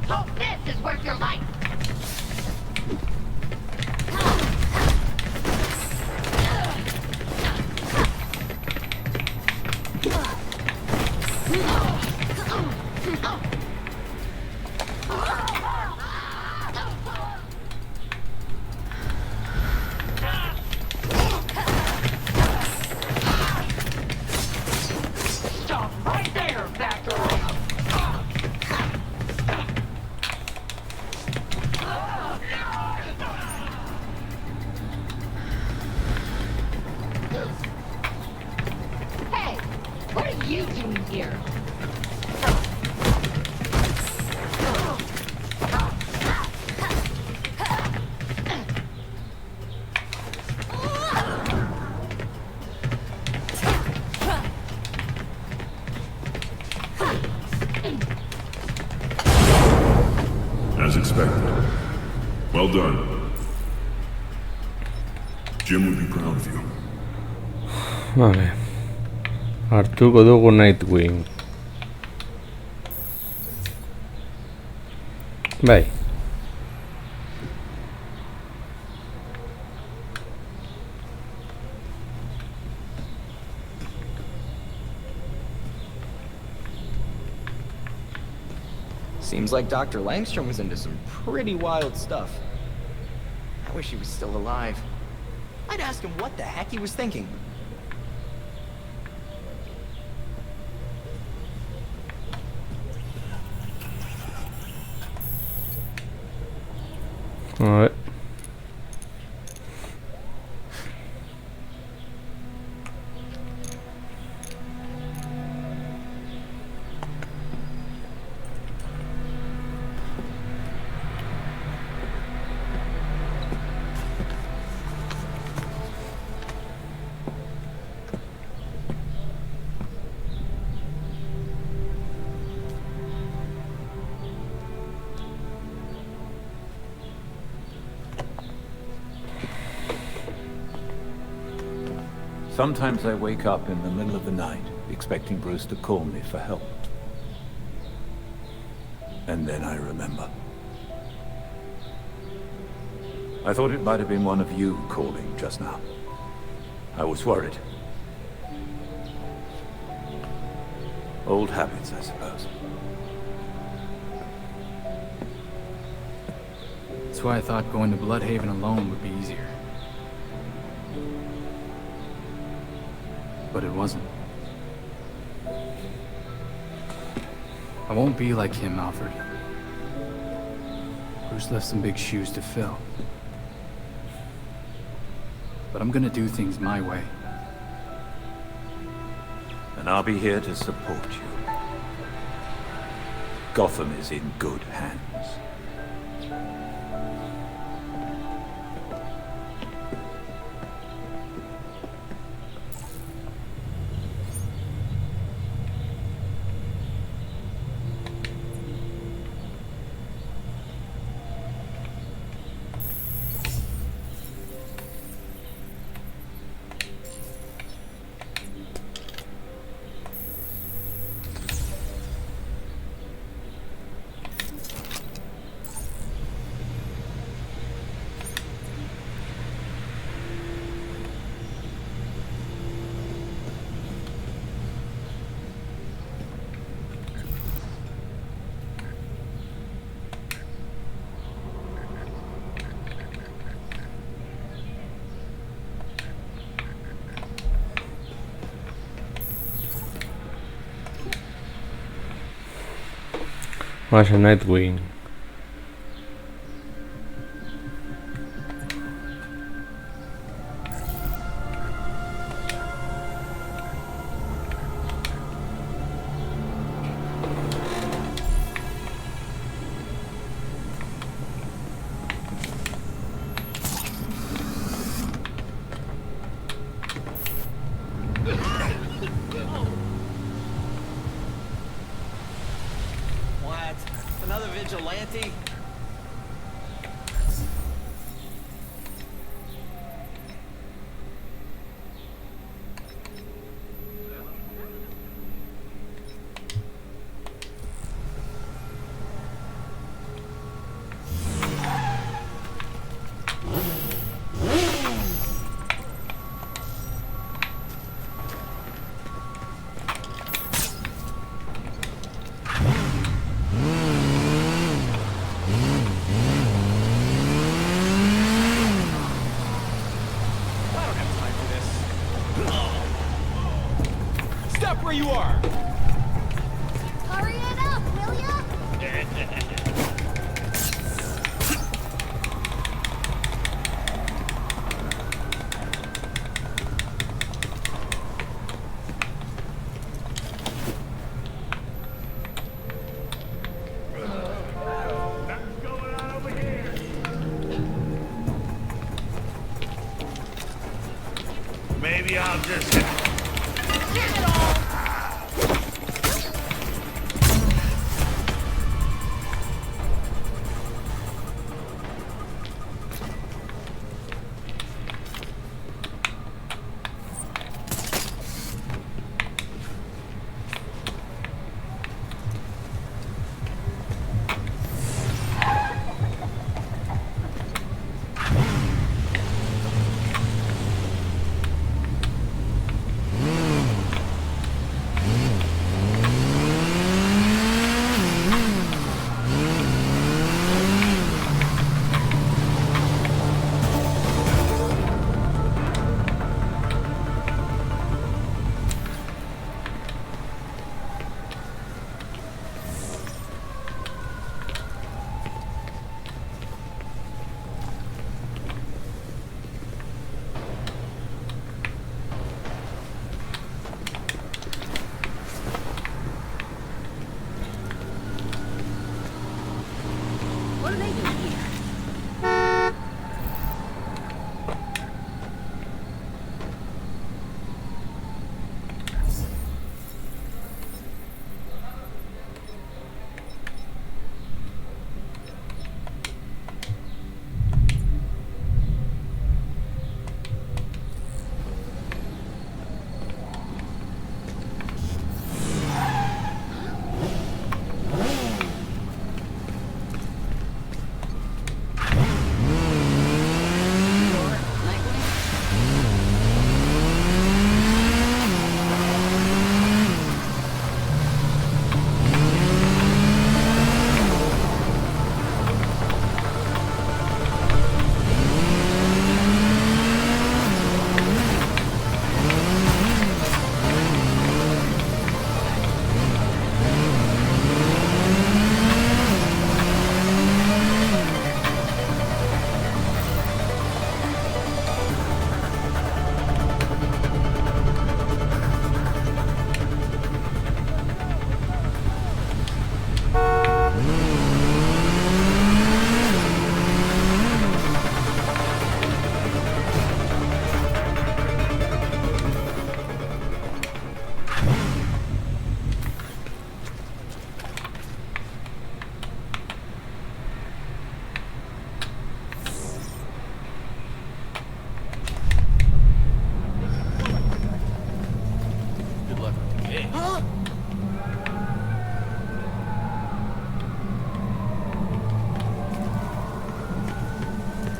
Hope this is worth your life. Stop right there, Batgirl. Hey, what are you doing here? As expected. Well done. Jim would be proud of you. Vale. Hartuko dugu Nightwing. Bai. Seems like Dr. Langstrom was into some pretty wild stuff. I wish he was still alive. I'd ask him what the heck he was thinking. Alright. Sometimes I wake up in the middle of the night, expecting Bruce to call me for help. And then I remember. I thought it might have been one of you calling just now. I was worried. Old habits, I suppose. That's why I thought going to Bloodhaven alone would be easier. But it wasn't. I won't be like him, Alfred. Bruce left some big shoes to fill. But I'm gonna do things my way. And I'll be here to support you. Gotham is in good hands. Vaya Nightwing. What? Another vigilante? Stop where you are! Hurry it up, will ya? Maybe I'll just... What are they doing here?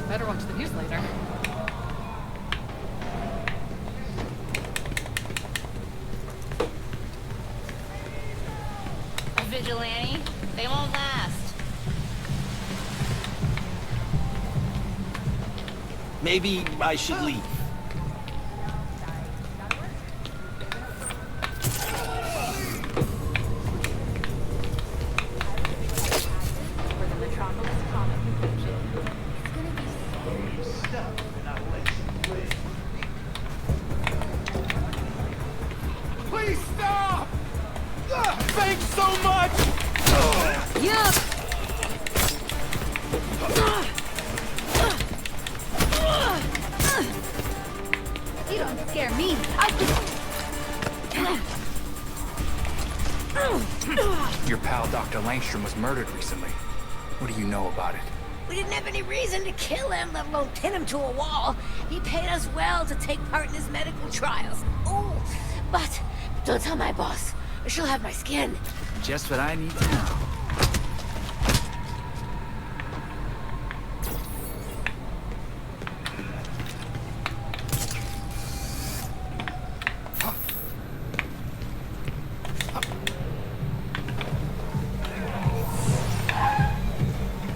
Better watch the news later. A vigilante? They won't last. Maybe I should leave. don't scare me. Your pal Dr. Langstrom was murdered recently. What do you know about it? We didn't have any reason to kill him, let alone pin him to a wall. He paid us well to take part in his medical trials. Oh, but don't tell my boss, or she'll have my skin. Just what I need to know.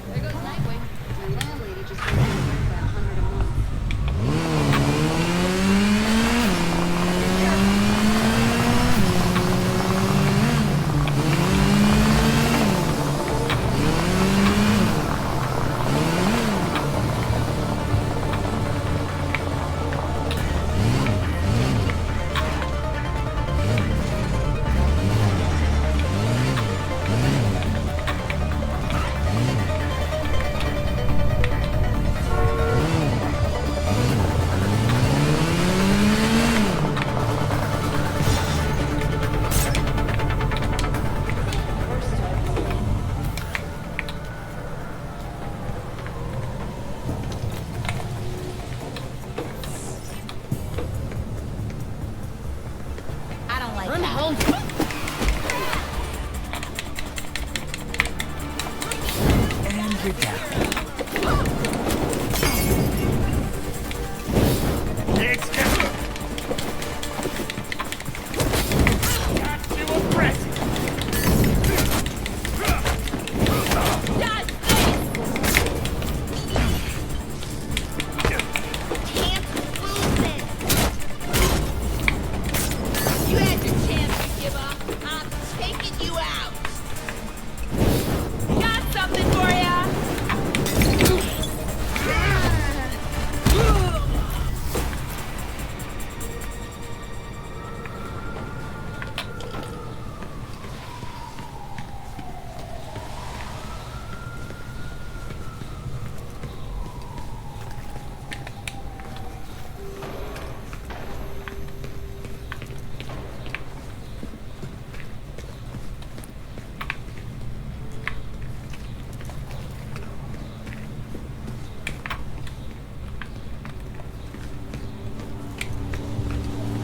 There goes Nightwing. My landlady just raised my rent by $100 a month. I don't like that. Home. And you're down. Let's go! Not too aggressive! You had your chance to give up. I'm taking you out. Got something for ya.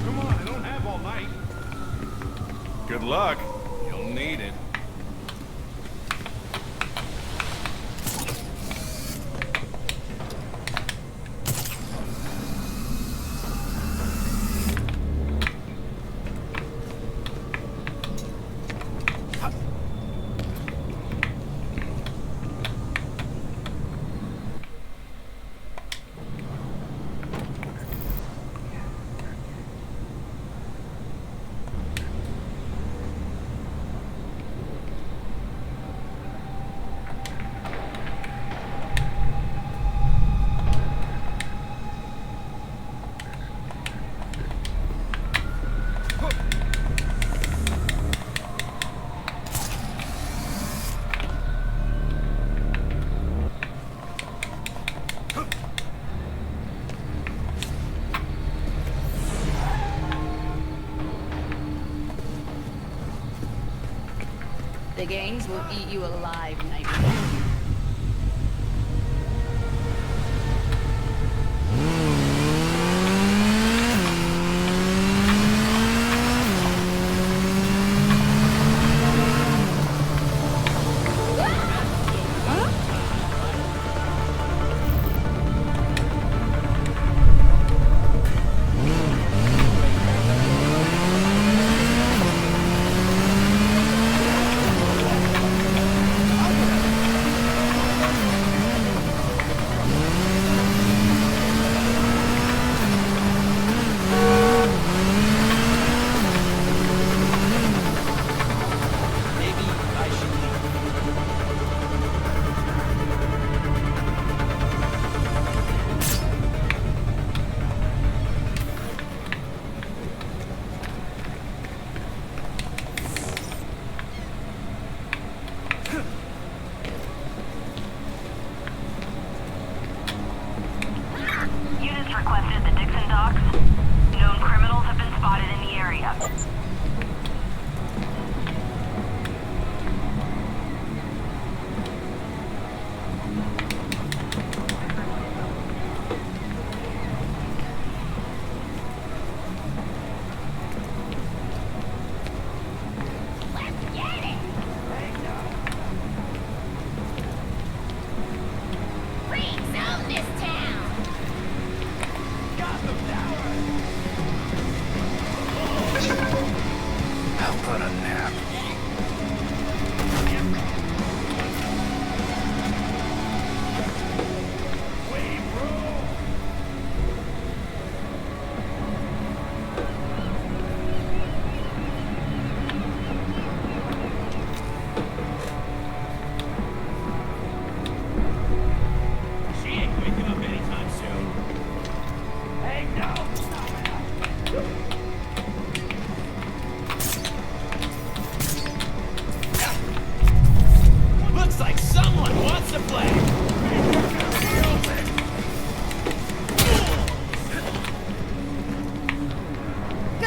Come on, I don't have all night. Good luck. You'll need it. The gangs will eat you alive, Nightwing.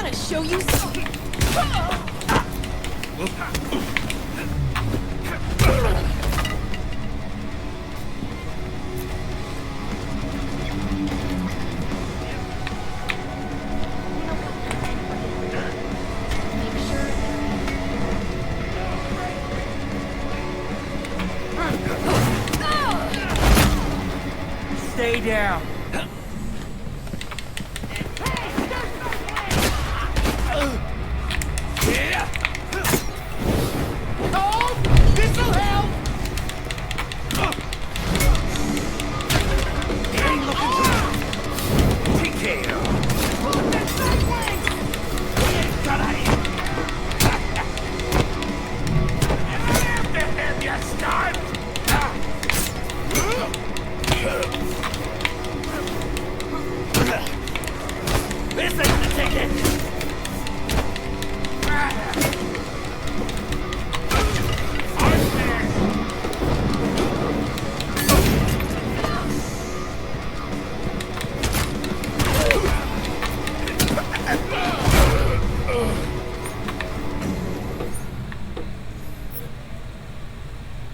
gonna show you something. Stay down.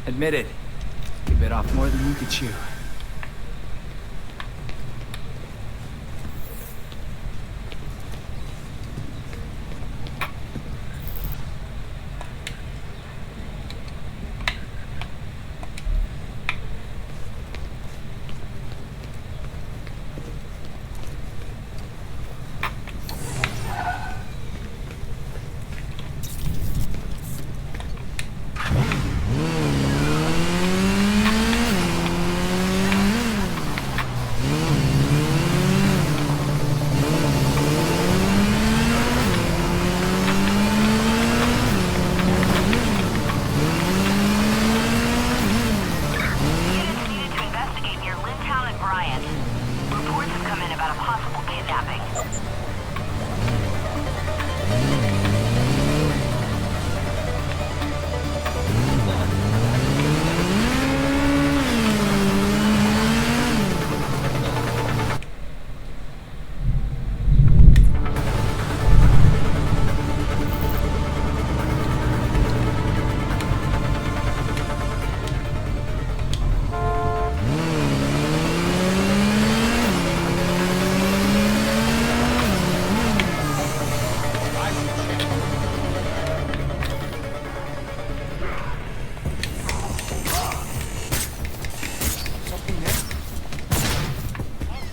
Admit it. You bit off more than you could chew.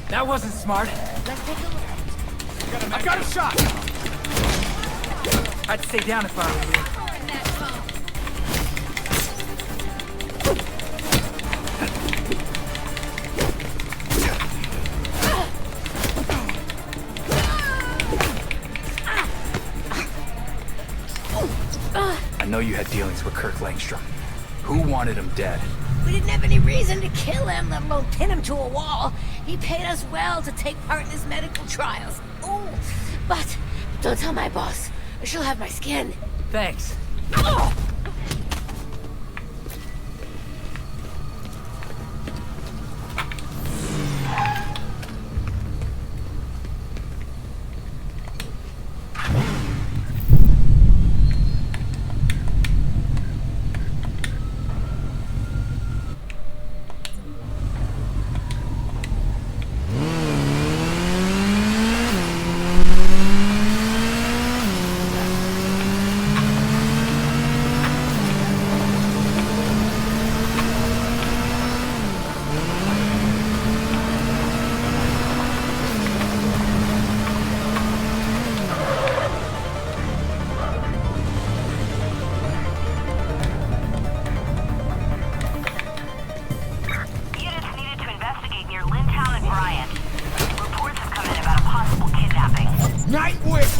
That wasn't smart. Let's take a look. I've got a shot! I'd stay down if I were you. I know you had dealings with Kirk Langstrom. Who wanted him dead? We didn't have any reason to kill him, let alone pin him to a wall. He paid us well to take part in his medical trials. Oh, but don't tell my boss, or she'll have my skin. Thanks. Oh! Nightwish!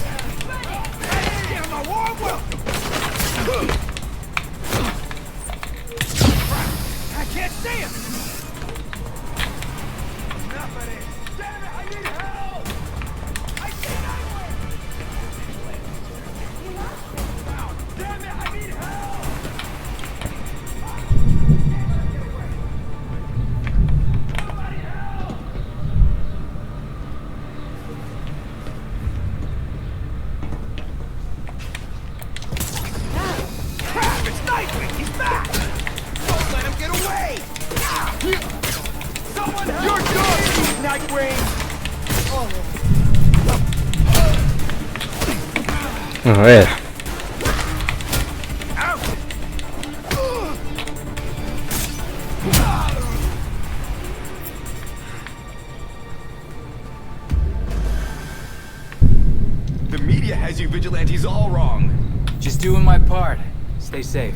Give him a warm welcome! I can't see him! Enough of this! Damn it, I need help! I see Nightwish! Damn it, I need help! A ver. The media has you vigilantes all wrong. Just doing my part. Stay safe.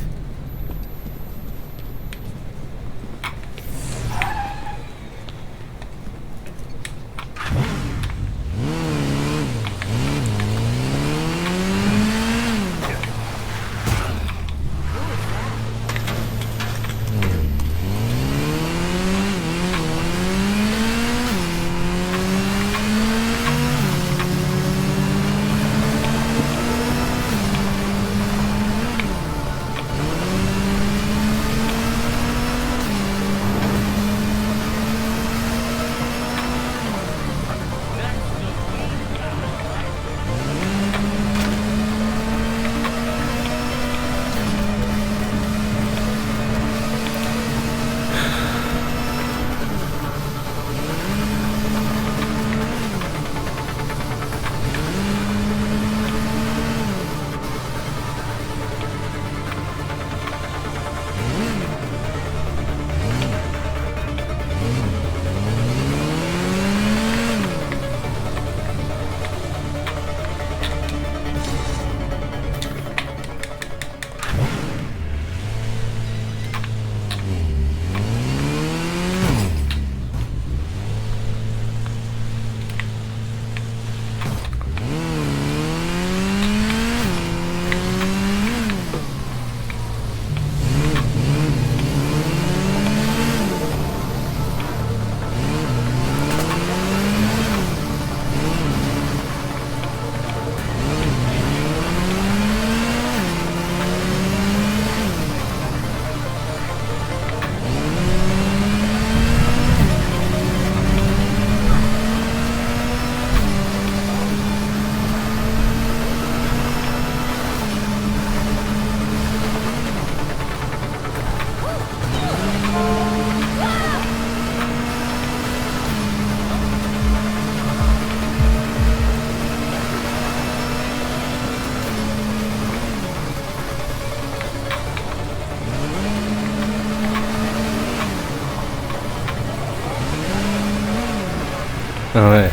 A ver.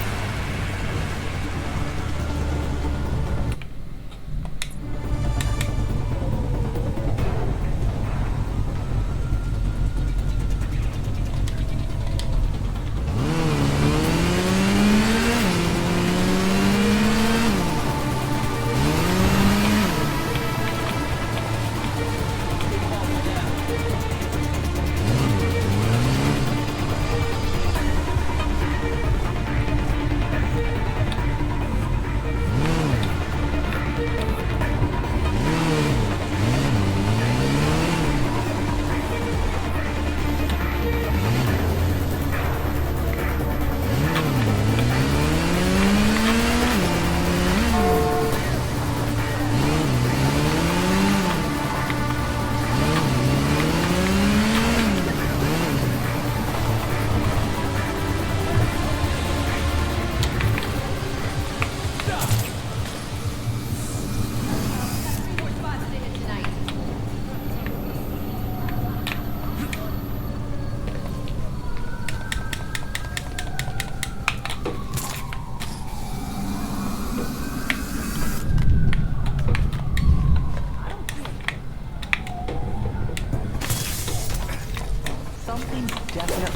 Something's definitely...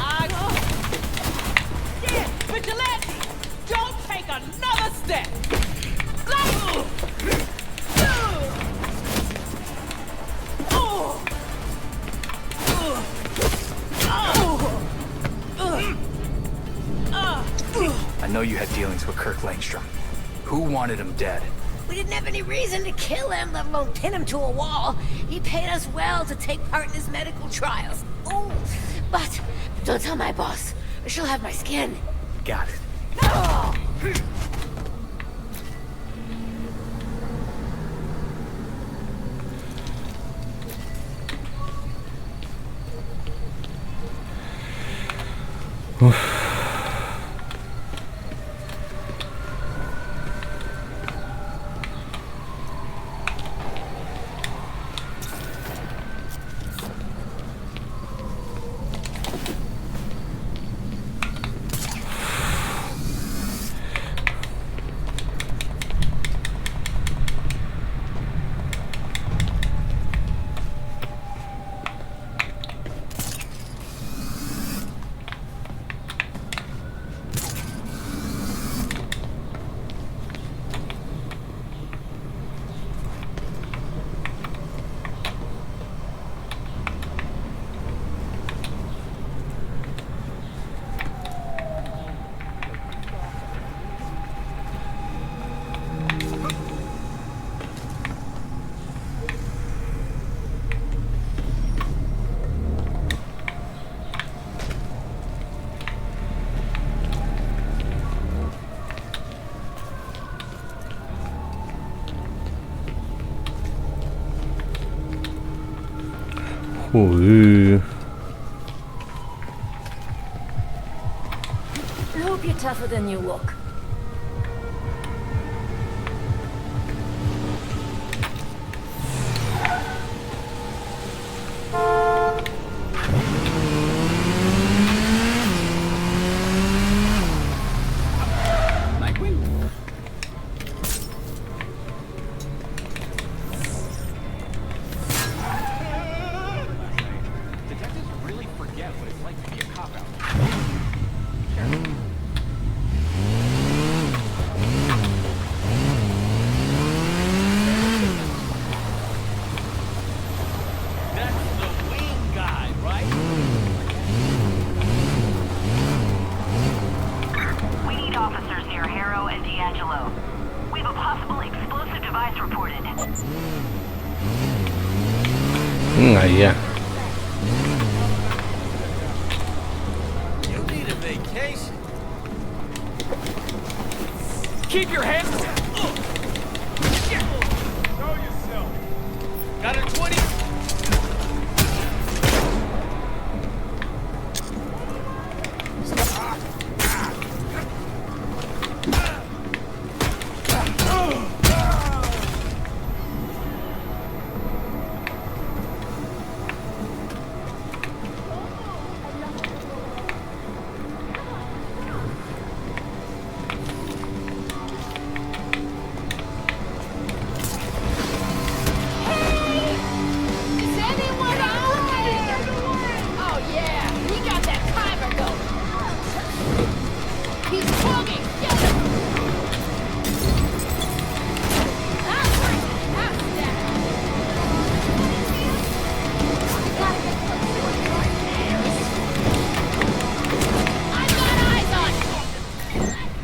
Yeah, vigilante! Don't take another step! I know you had dealings with Kirk Langstrom. Who wanted him dead? We didn't have any reason to kill him, let alone pin him to a wall. He paid us well to take part in his medical trials. Oh, but don't tell my boss, or she'll have my skin. Got it. No! Ui. I hope you're tougher than you look. Ahí ya. You need a vacation. Keep your hands down. Show yourself. Got a 20.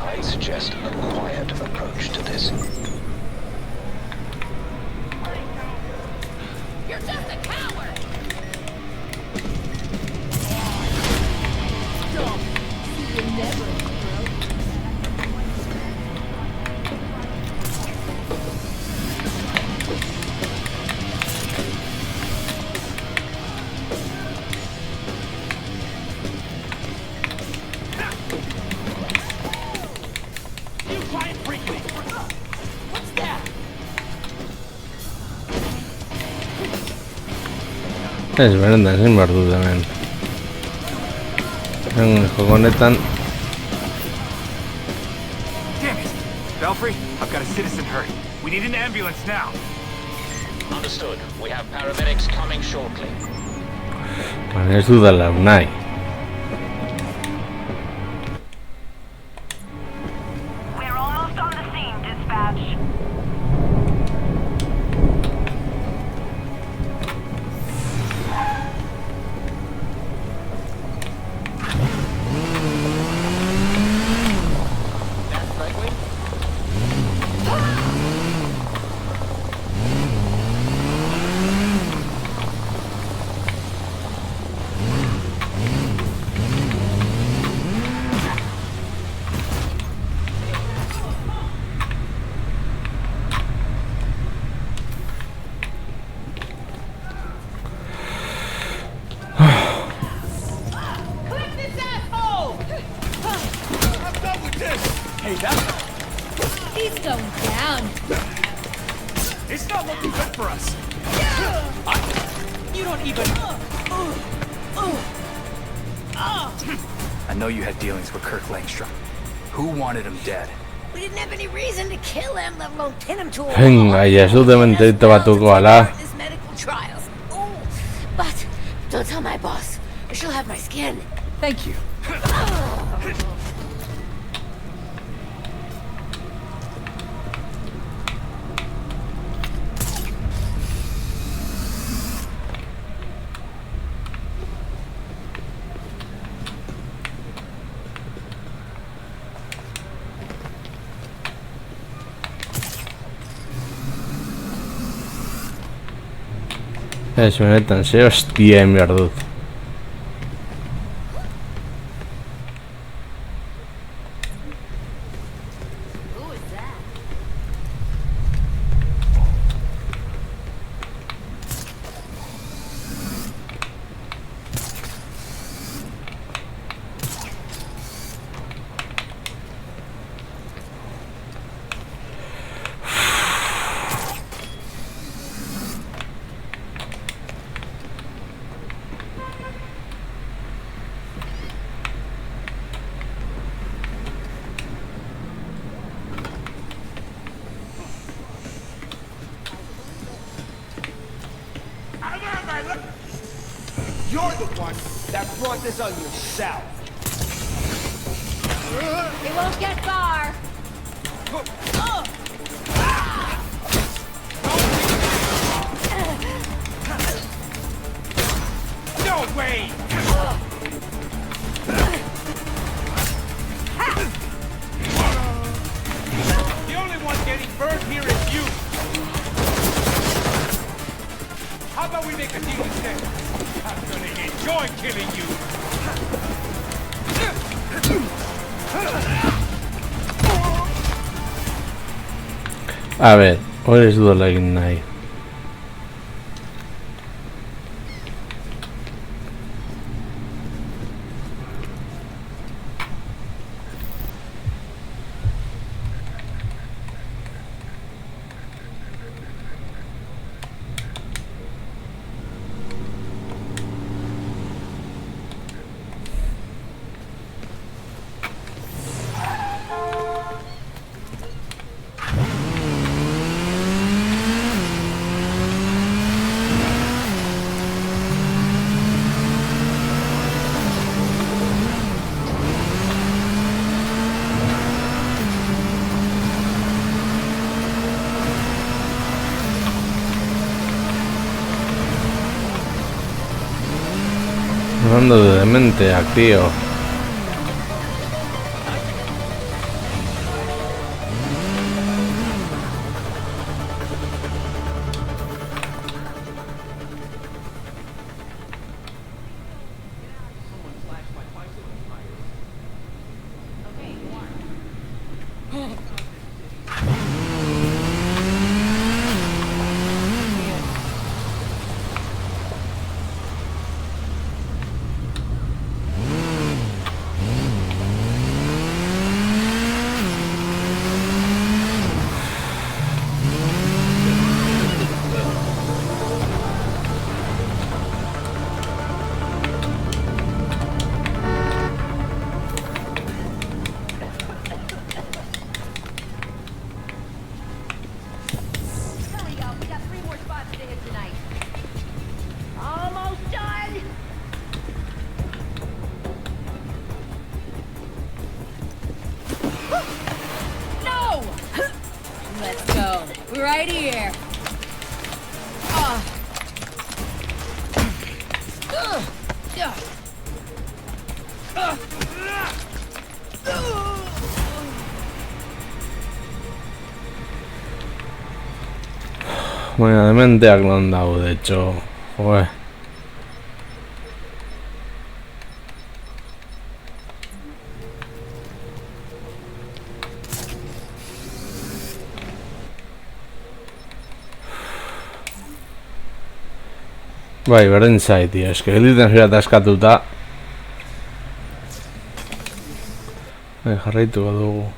I suggest a quiet approach to this. You're just a coward! Stop! You never, Es verdad, sin más duda, man. En el juego netan. Damn it! Belfry, I've got a citizen hurt. We need an ambulance now. Understood. We have paramedics coming shortly. Vale, es duda la UNAI. We're almost on the scene, dispatch. He's going down. It's not looking good for us. You don't even... I know you had dealings with Kirk Langstrom. Who wanted him dead? We didn't have any reason to kill him, let alone pin him to a wall. Venga, y eso de mentira va tu koala. His medical trials. Oh, but don't tell my boss, or she'll have my skin. Thank you. Es metan, se hostia, mierda. You're the one that brought this on yourself. It won't get far. No way! The only one getting burned here is you. How about we make a deal instead? I'm gonna enjoy killing you. A ver, hori ez duela egin nahi. Hablando de demente, tío. Right here. Baina dementeak non dago, de hecho. Joe. Bai, berdin zait, tío. Eske gelditzen zira askatuta. Bai, jarraituko dugu.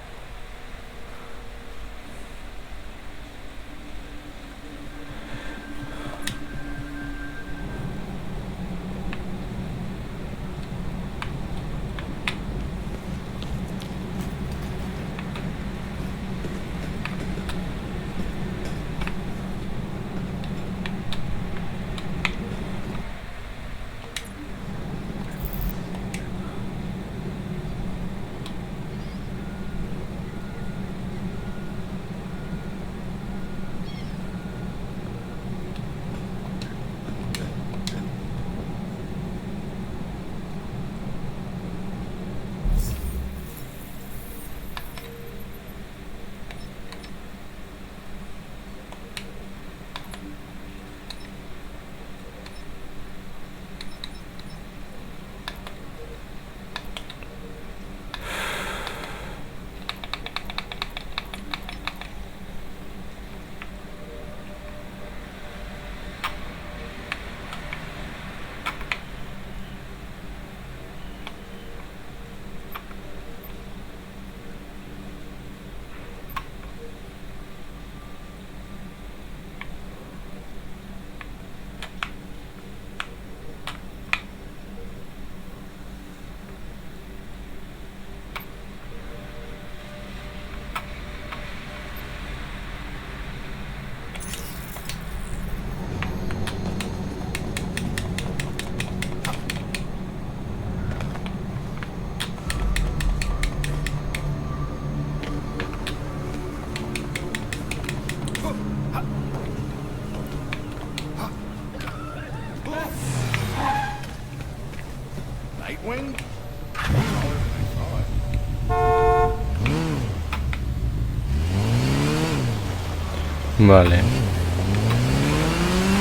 Wing. Vale.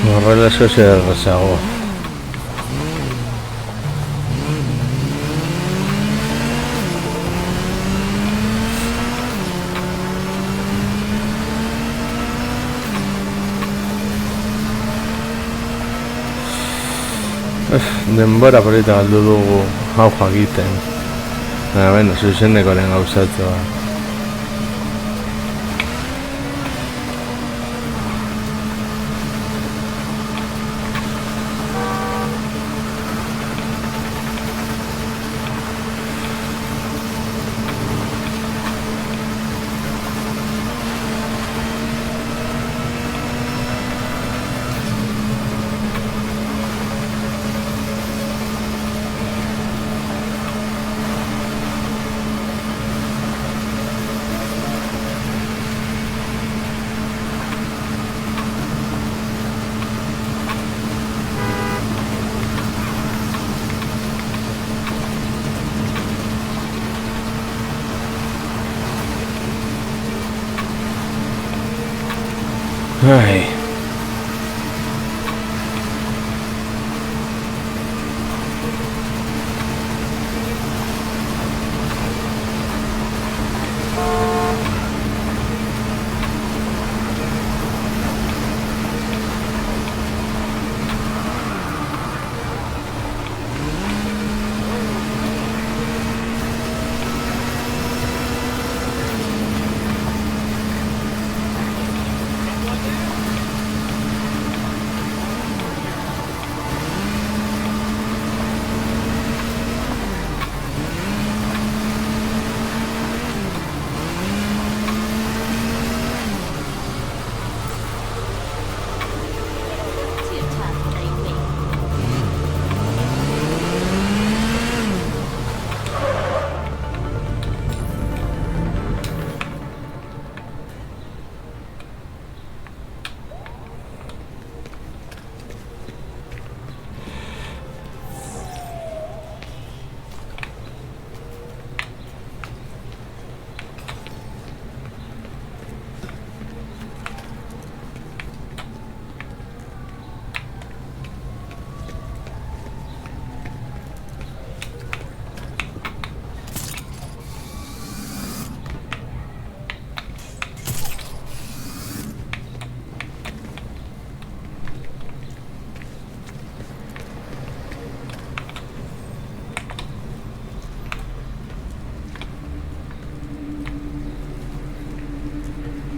Horrela se errazago. Denbora polita galdu dugu hau jakiten. Baina, bueno, zuzenekoren gauzatzea. Ay.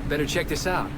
Better check this out.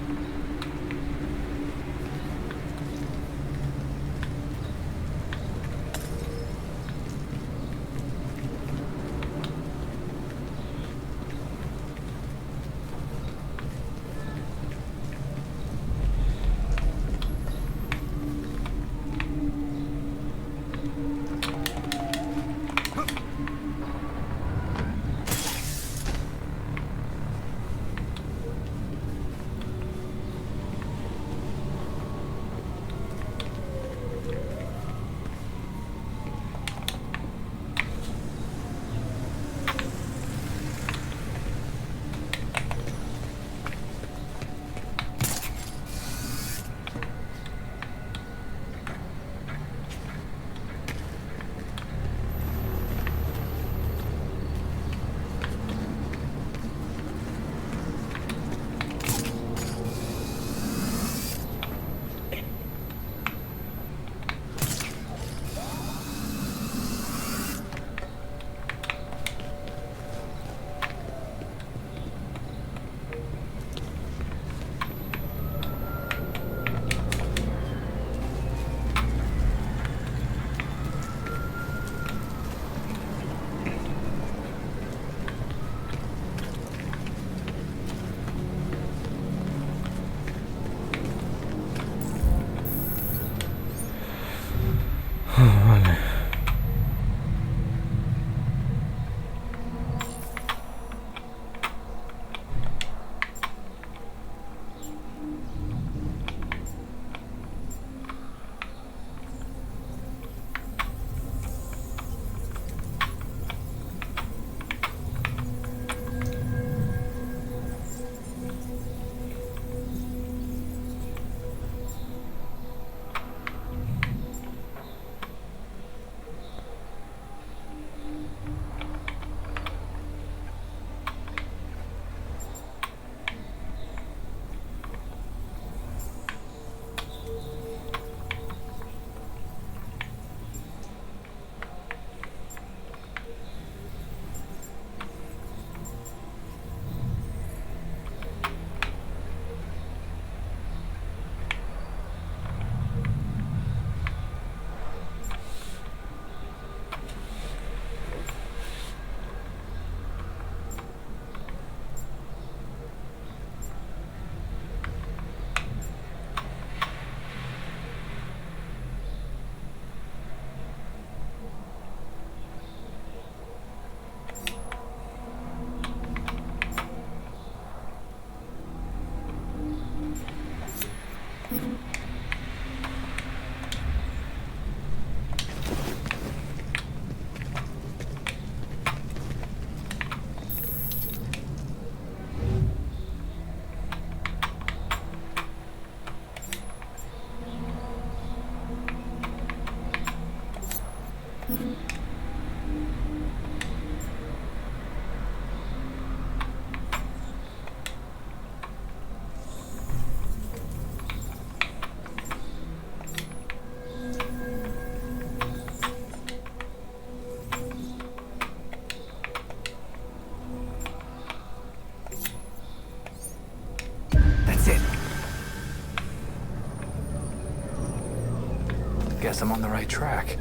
Guess I'm on the right track.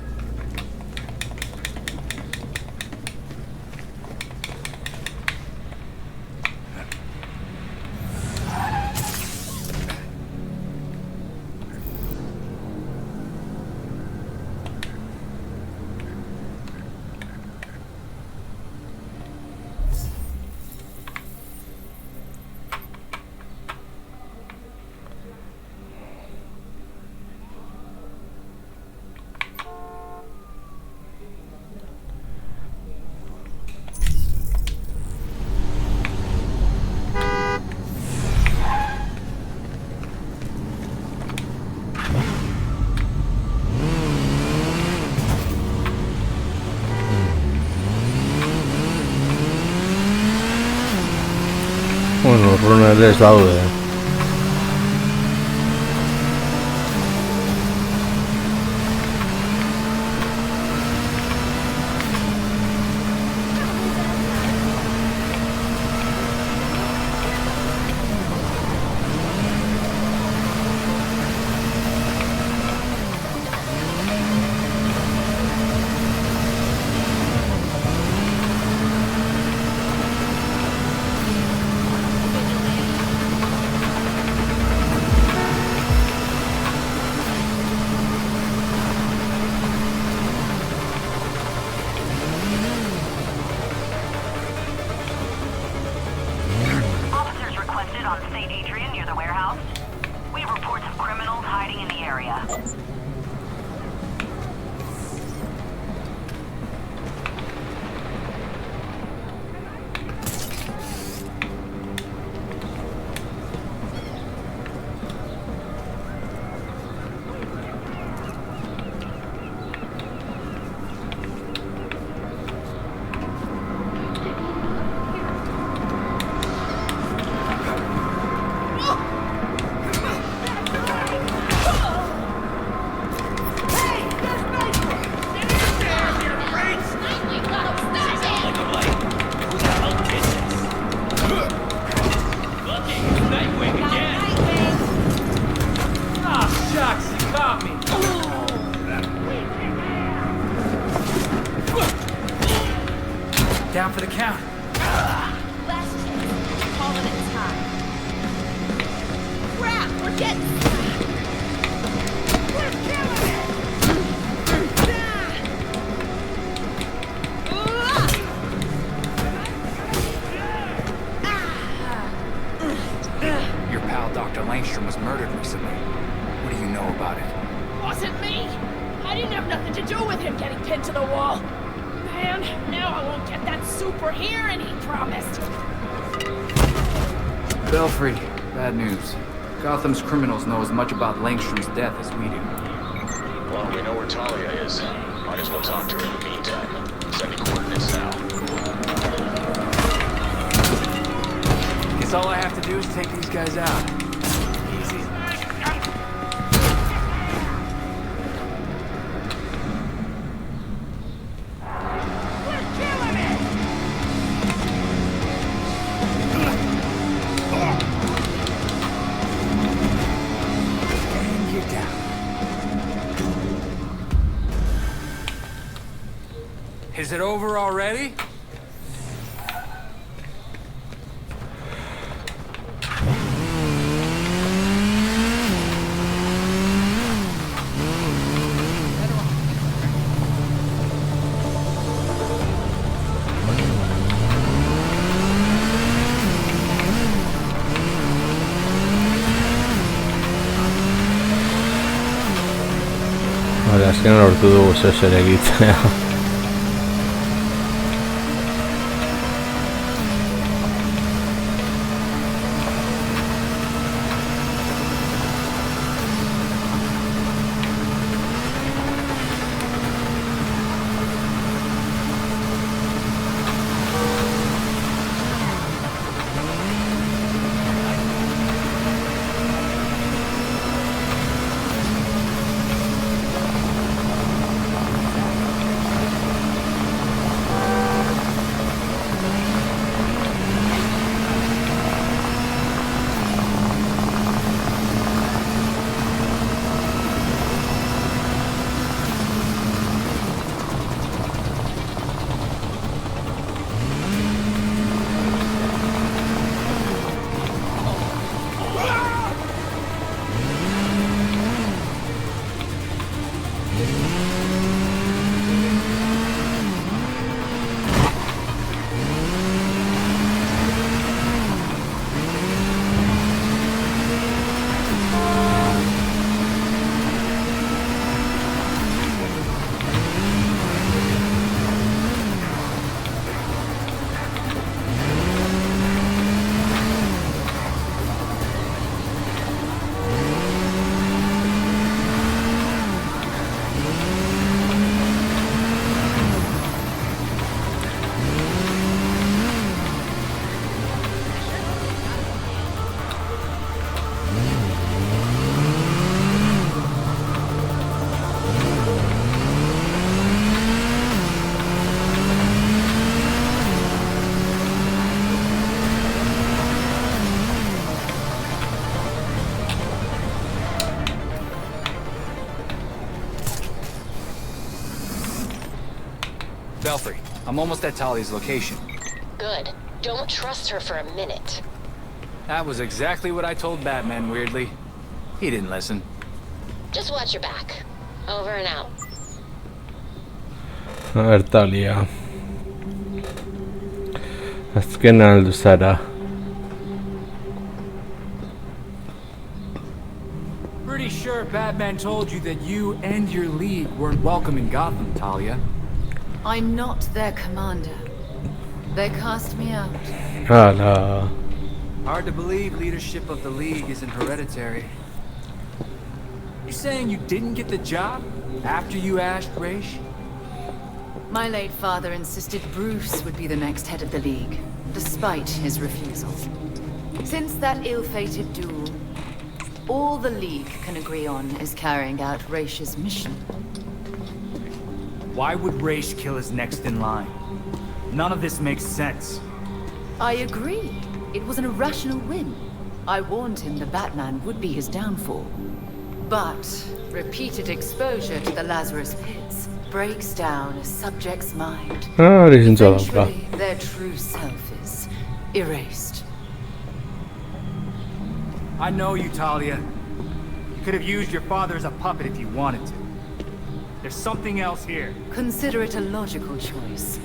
Bueno, runner ez daude. Officers requested on St. Adrian near the warehouse. We have reports of criminals hiding in the area. Down for the count. Last chance. Calling it time. Crap, we're getting... We're killing Your pal Dr. Langstrom was murdered recently. What do you know about it? Wasn't me. I didn't have nothing to do with him getting pinned to the wall. Man, now I won't get that super hearing he promised. Belfry, bad news. Gotham's criminals know as much about Langstrom's death as we do. Well, we know where Talia is. Might as well talk to her in the meantime. Send me coordinates now. Guess all I have to do is take these guys out. Easy. Is it over already? Vale, azken lortu dugu zeus ere egitea. Belfry, I'm almost at Talia's location. Good. Don't trust her for a minute. That was exactly what I told Batman, weirdly. He didn't listen. Just watch your back. Over and out. A ver, Talia. Azkenan heldu zara. Pretty sure Batman told you that you and your league weren't welcome in Gotham, Talia. I'm not their commander. They cast me out. Hala. Hard to believe leadership of the league isn't hereditary. You saying you didn't get the job after you asked Raish? My late father insisted Bruce would be the next head of the League, despite his refusal. Since that ill-fated duel, all the League can agree on is carrying out Raish's mission. Why would Raish kill his next in line? None of this makes sense. I agree. It was an irrational whim. I warned him the Batman would be his downfall. But repeated exposure to the Lazarus Pits breaks down a subject's mind. Eventually, their true self is erased. I know you, Talia. You could have used your father as a puppet if you wanted to. There's something else here. Consider it a logical choice.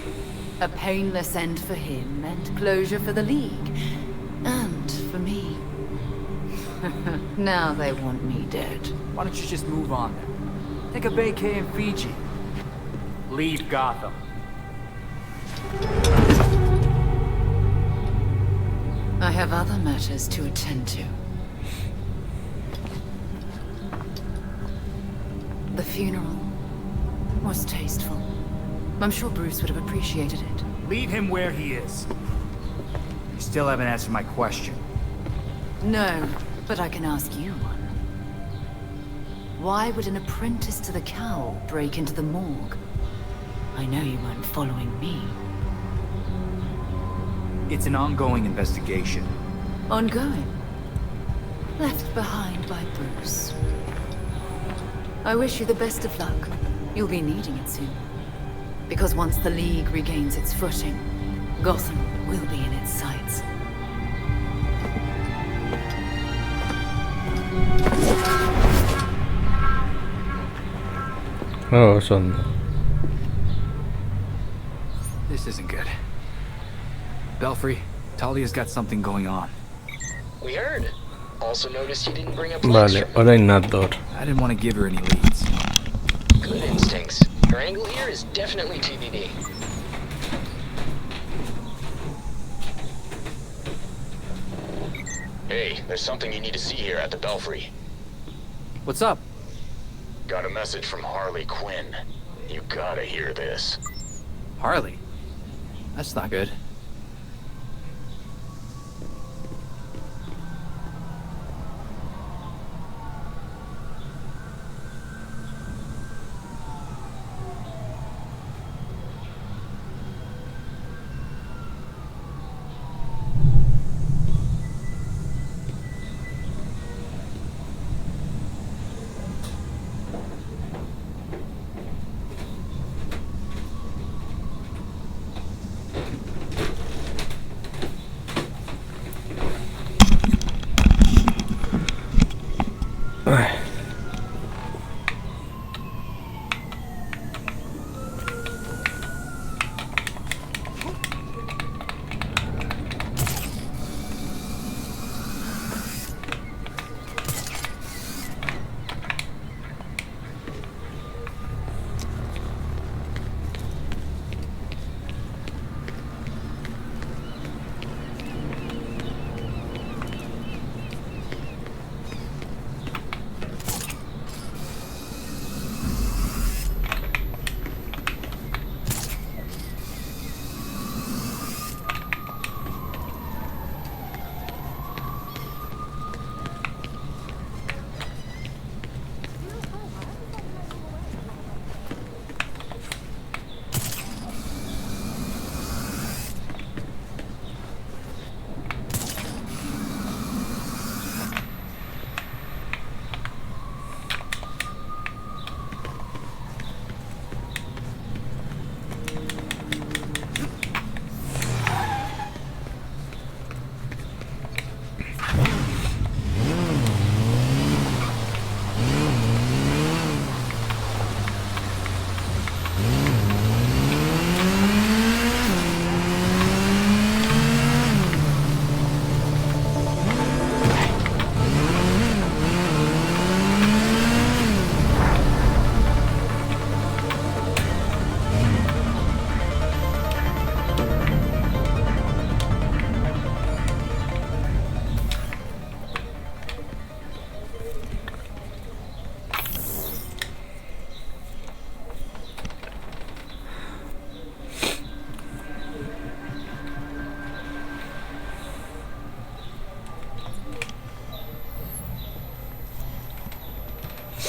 A painless end for him and closure for the League. And for me. Now they want me dead. Why don't you just move on then? Take a vacay in Fiji. Leave Gotham. I have other matters to attend to. The funeral was tasteful. I'm sure Bruce would have appreciated it. Leave him where he is. You still haven't answered my question. No, but I can ask you one. Why would an apprentice to the Cowl break into the morgue? I know you weren't following me. It's an ongoing investigation. Ongoing? Left behind by Bruce. I wish you the best of luck. You'll be needing it soon. Because once the League regains its footing, Gotham will be in its sights. Oh, son. This isn't good. Belfry, Talia's got something going on. We heard. Also noticed you didn't bring up Vale, orain nator. I didn't want to give her any leads. Good instincts. Her angle here is definitely TBD. Hey, there's something you need to see here at the Belfry. What's up? Got a message from Harley Quinn. You gotta hear this. Harley? That's not good.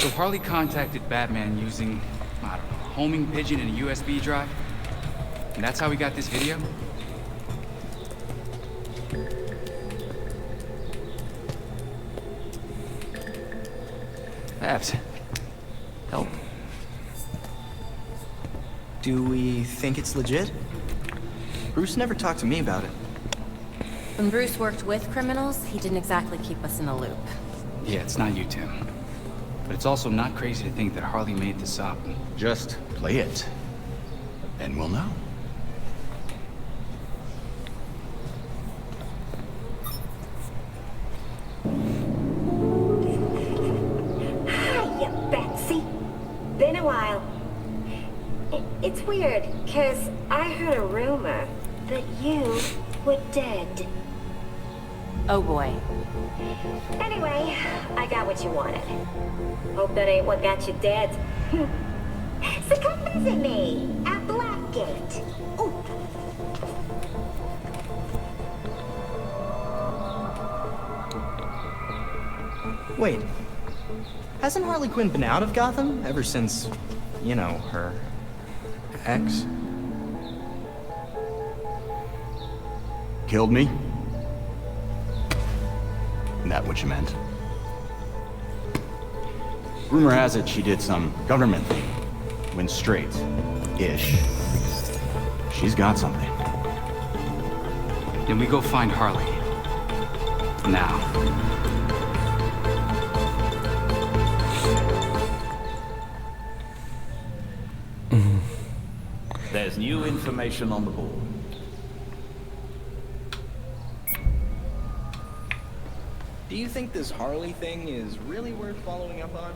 So Harley contacted Batman using, I don't know, a homing pigeon and a USB drive? And that's how we got this video? Babs, help. Do we think it's legit? Bruce never talked to me about it. When Bruce worked with criminals, he didn't exactly keep us in the loop. Yeah, it's not you, Tim. But it's also not crazy to think that Harley made this up. Just play it, and we'll know. Hiya, Betsy. Been a while. It's weird, 'cause I heard a rumor that you were dead. Oh boy. Anyway, I got what you wanted. Hope that ain't what got you dead. So come visit me at Blackgate. Ooh. Wait, hasn't Harley Quinn been out of Gotham ever since, you know, her ex? Killed me? Isn't that what you meant? Rumor has it she did some government thing. Went straight-ish. She's got something. Then we go find Harley. Now. There's new information on the board. Do you think this Harley thing is really worth following up on?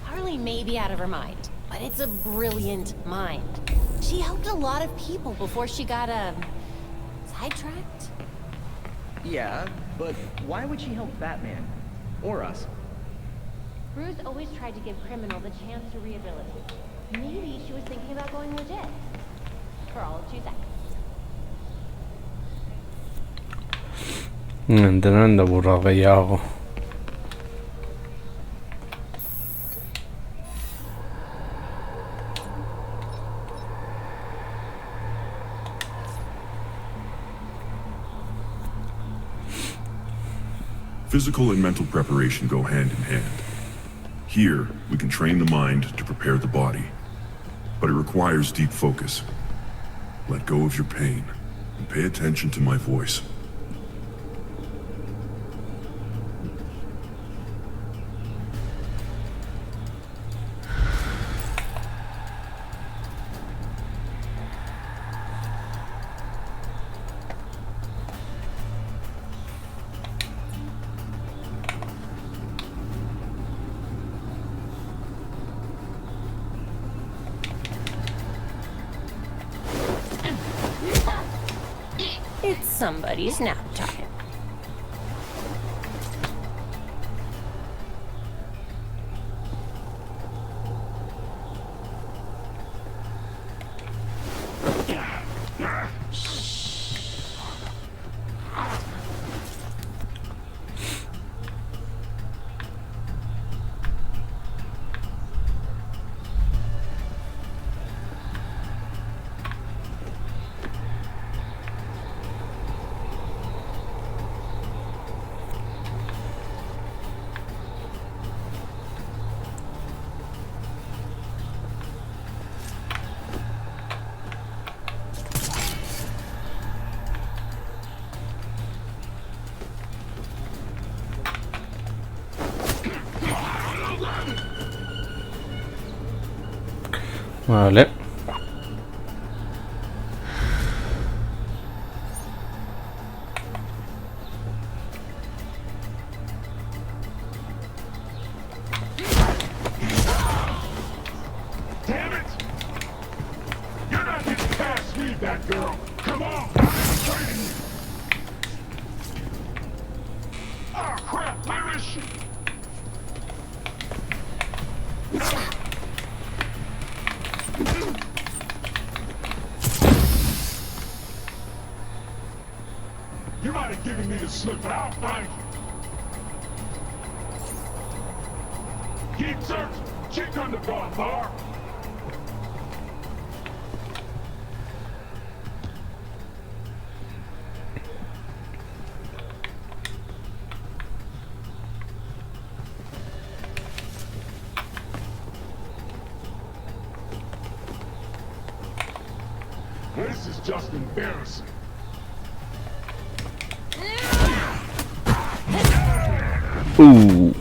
Harley may be out of her mind, but it's a brilliant mind. She helped a lot of people before she got, sidetracked? Yeah, but why would she help Batman? Or us? Bruce always tried to give criminals a chance to rehabilitate. Maybe she was thinking about going legit. For all of 2 seconds. Entenendo burro que yo hago. Physical and mental preparation go hand in hand. Here, we can train the mind to prepare the body. But it requires deep focus. Let go of your pain, and pay attention to my voice. It's somebody's nap time. Vale. Damn it! You're not getting past me, that girl. Come on, I'm training you. Oh crap! Where is she? You might have given me the slip, but I'll find you. Keep searching. Check on the bar. This is just embarrassing. Ooh.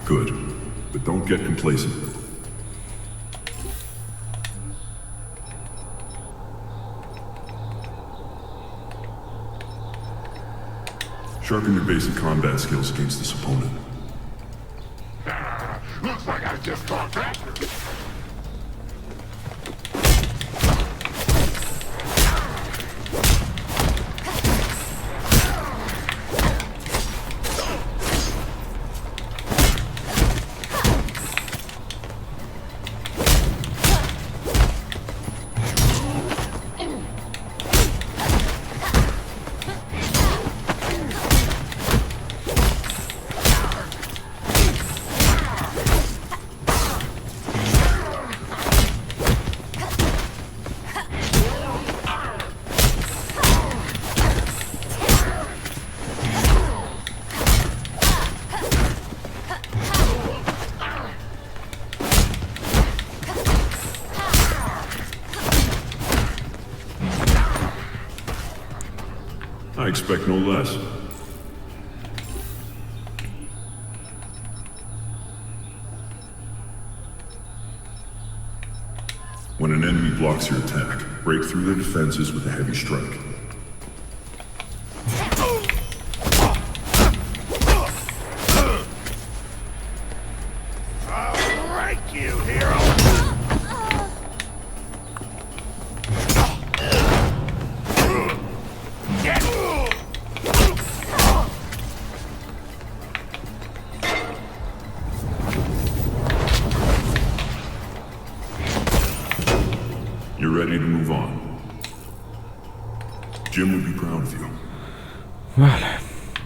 Good, but don't get complacent. Sharpen your basic combat skills against this opponent. Looks like I just caught that. I expect no less. When an enemy blocks your attack, break through their defenses with a heavy strike. I'll break you, hero! You're ready to move on. Jim would be proud of you. Vale,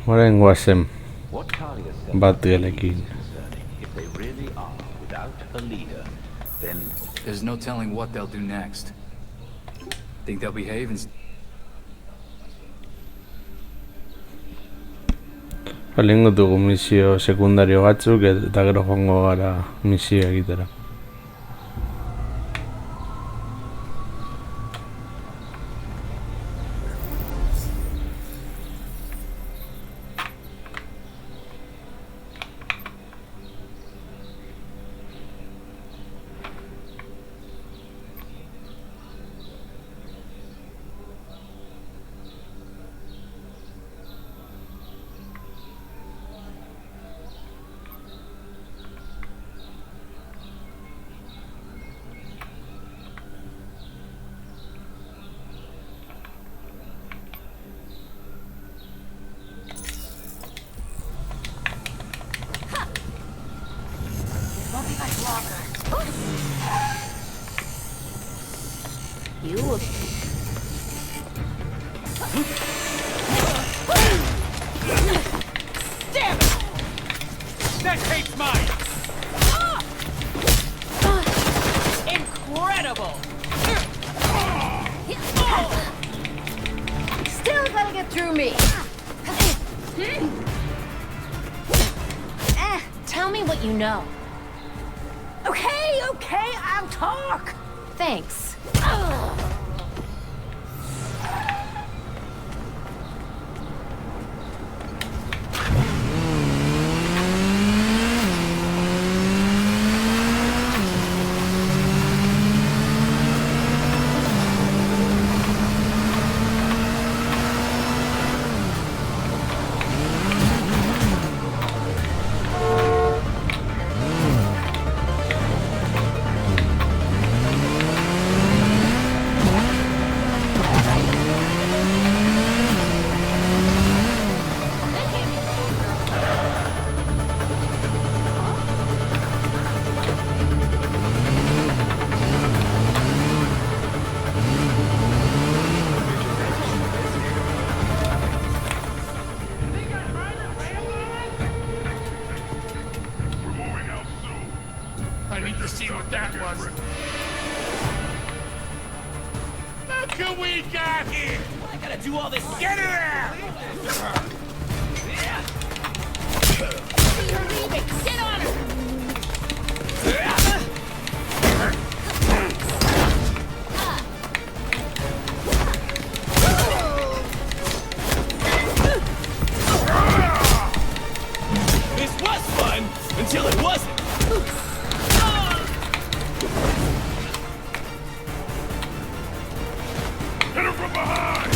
orain guazen What Talia said bat gelekin. concerning if they really are without a leader, then There's no telling what they'll do next. Think they'll behave and... Balingo dugu misio sekundario batzuk eta gero joango gara misio egitera. Won't be much longer. You will... Damn it! That tape's mine! Incredible! Still gotta get through me. Tell me what you know. Okay, I'll talk. Thanks. to see what that was. Look who we got here! I gotta do all this. Get her out! See her leaving! Get on her! This was fun until it wasn't. Hit her from behind!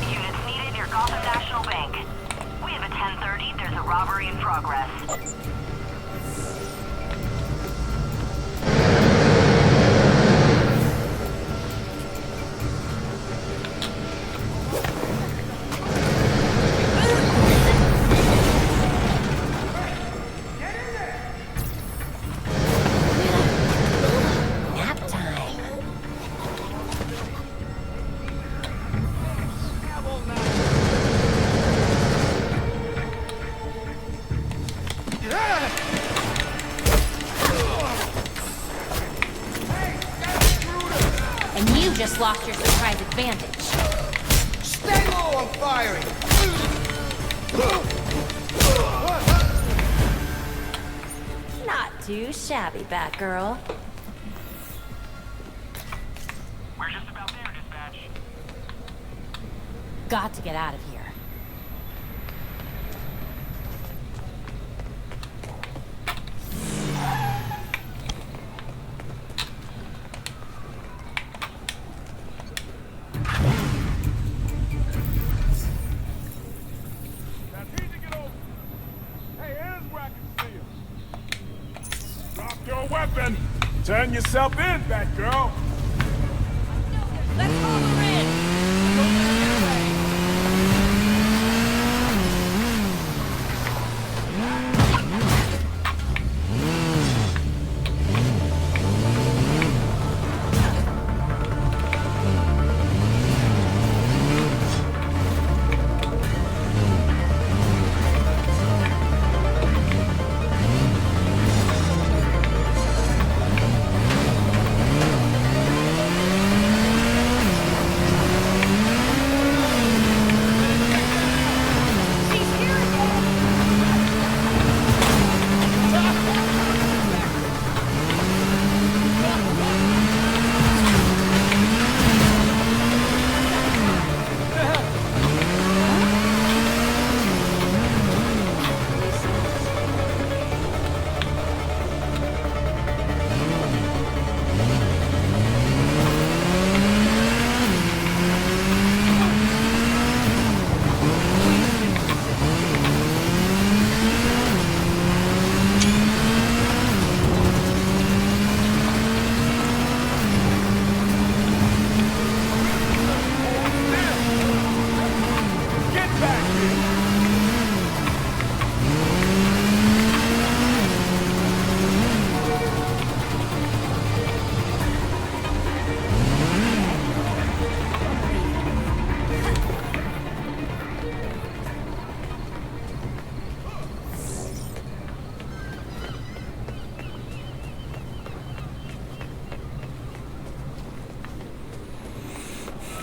Units needed near Gotham National Bank. We have a 10:30. There's a robbery in progress. Nap time. And you just lost your surprise advantage. Stay low, I'm firing! Not too shabby, Batgirl. We're just about there, dispatch. Got to get out of here. Now need to get over. Hey, here's where I can see him. Drop your weapon. Turn yourself in, Batgirl. Let's haul her in!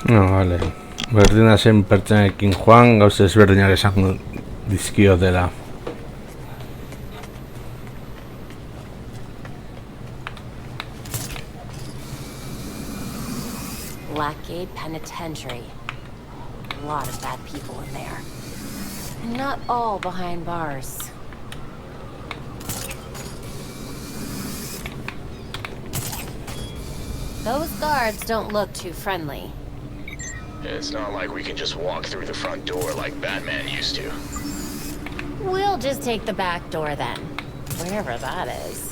No, vale. Berdina zen pertsenekin joan, gauza ezberdinak esango dizkiotela. Blackgate Penitentiary. A lot of bad people in there. And not all behind bars. Those guards don't look too friendly. It's not like we can just walk through the front door like Batman used to. We'll just take the back door then. Wherever that is.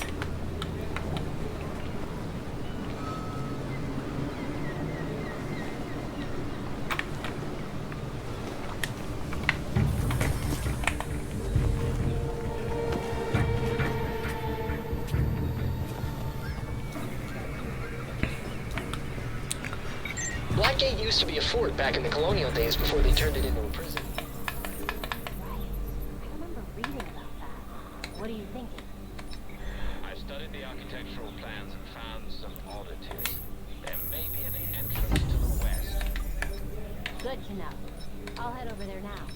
gate used to be a fort back in the colonial days before they turned it into a prison. I remember reading about that. What are you thinking? I studied the architectural plans and found some oddities. There may be an entrance to the west. Good to know. I'll head over there now.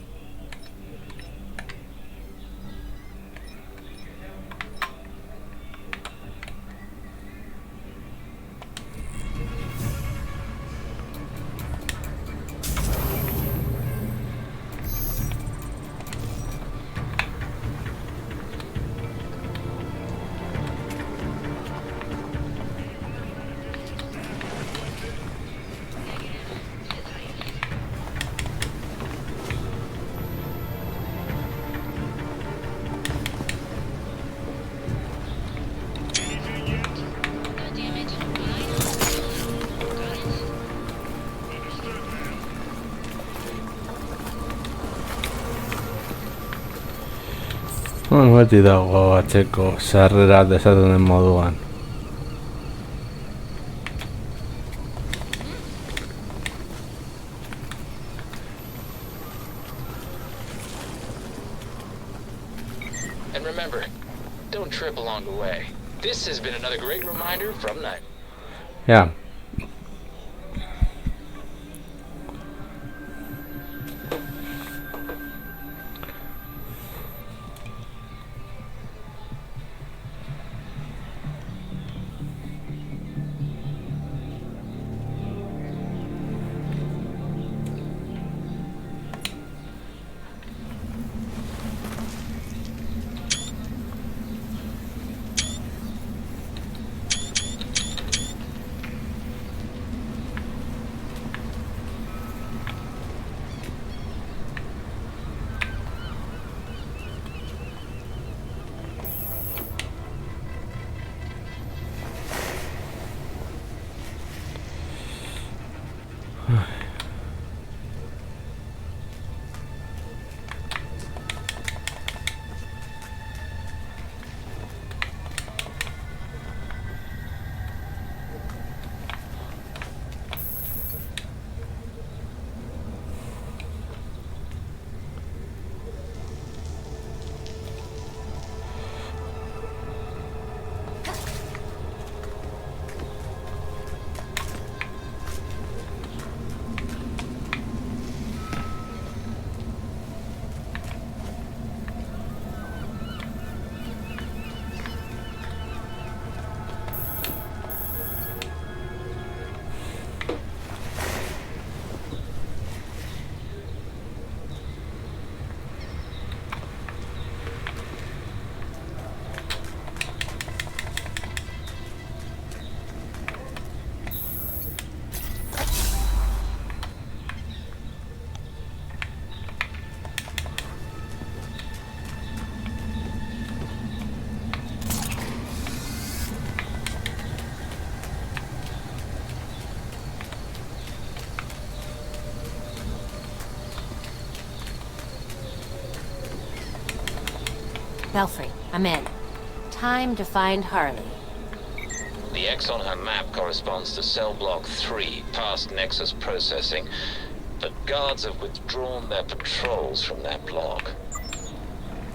Beti dago atzeko sarrera desaten den moduan. And remember, don't trip along the way. This has been another great reminder from Night. Ja. Belfry, I'm in. Time to find Harley. The X on her map corresponds to cell block 3, past Nexus processing. The guards have withdrawn their patrols from that block.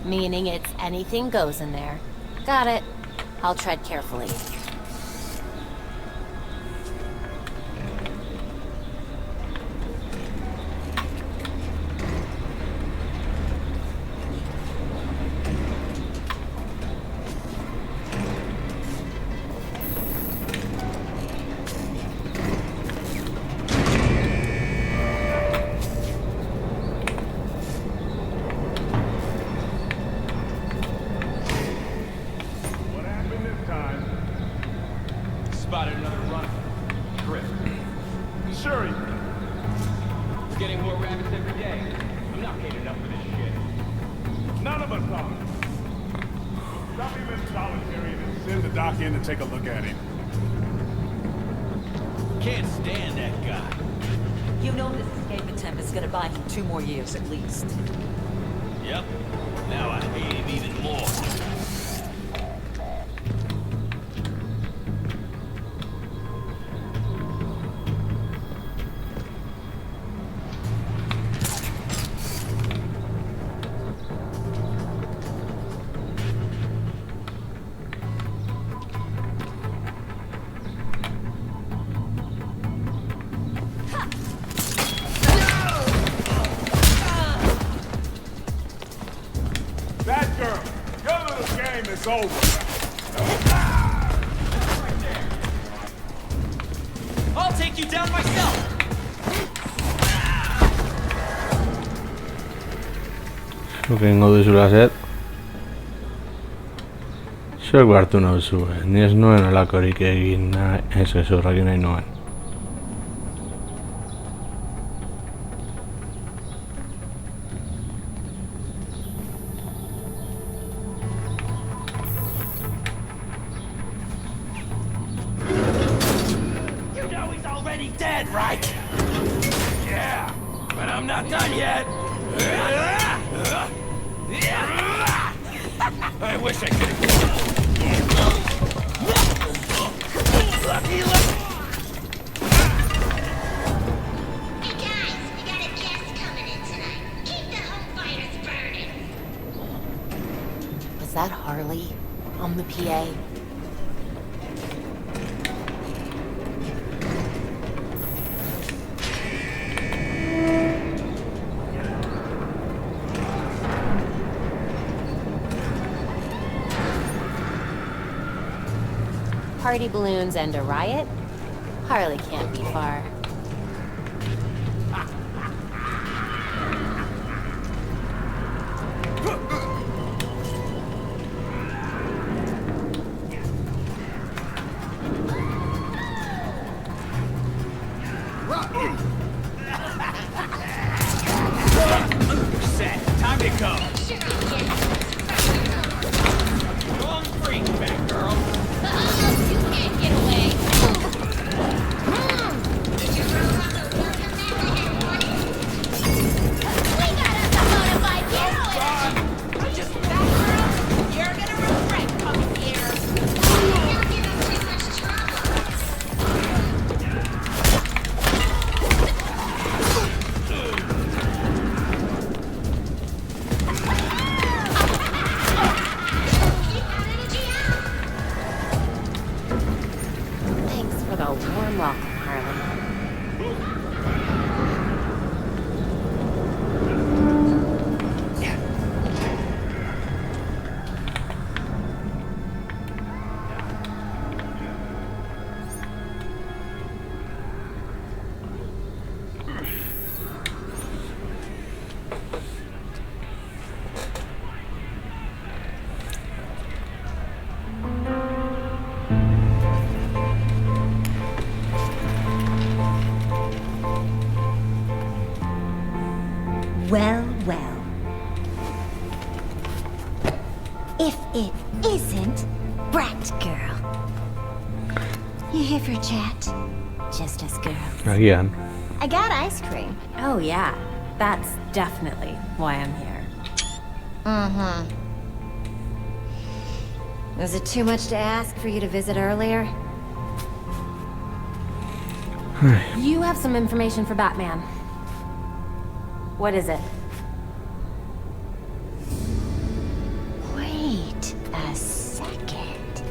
Meaning it's anything goes in there. Got it. I'll tread carefully. Spotted another runner. Griff. Sure. We're getting more rabbits every day. I'm not paying enough for this shit. None of us are. Drop him in solitary and then send the doc in to take a look at him. Can't stand that guy. You know this escape attempt is gonna buy him 2 more years at least. Yep. Now I hate him even more. It's over. I'll take you down myself. Egingo duzula zer. Zuek bartu nauzu, ni ez nuen alakorik egin nahi, ez gezurrakin nahi nuen. You know he's already dead, right? Yeah, but I'm not done yet. I wish I could have. Lucky, lucky. Hey guys, we got a guest coming in tonight. Keep the home fighters burning. Was that Harley on the PA? Party balloons and a riot? Harley can't be far. Set. Time to go. Long freak back, girl. You can't get away. We got us a modified vehicle. I'm just that girl. You're gonna regret coming here. You're giving too much trouble. Thanks for the warm welcome, Harley. Well, well. If it isn't Brat Girl. You here for a chat? Just us girls. Agian. I got ice cream. Oh yeah, that's definitely why I'm here. Mm-hmm. Was it too much to ask for you to visit earlier? You have some information for Batman. What is it? Wait a second.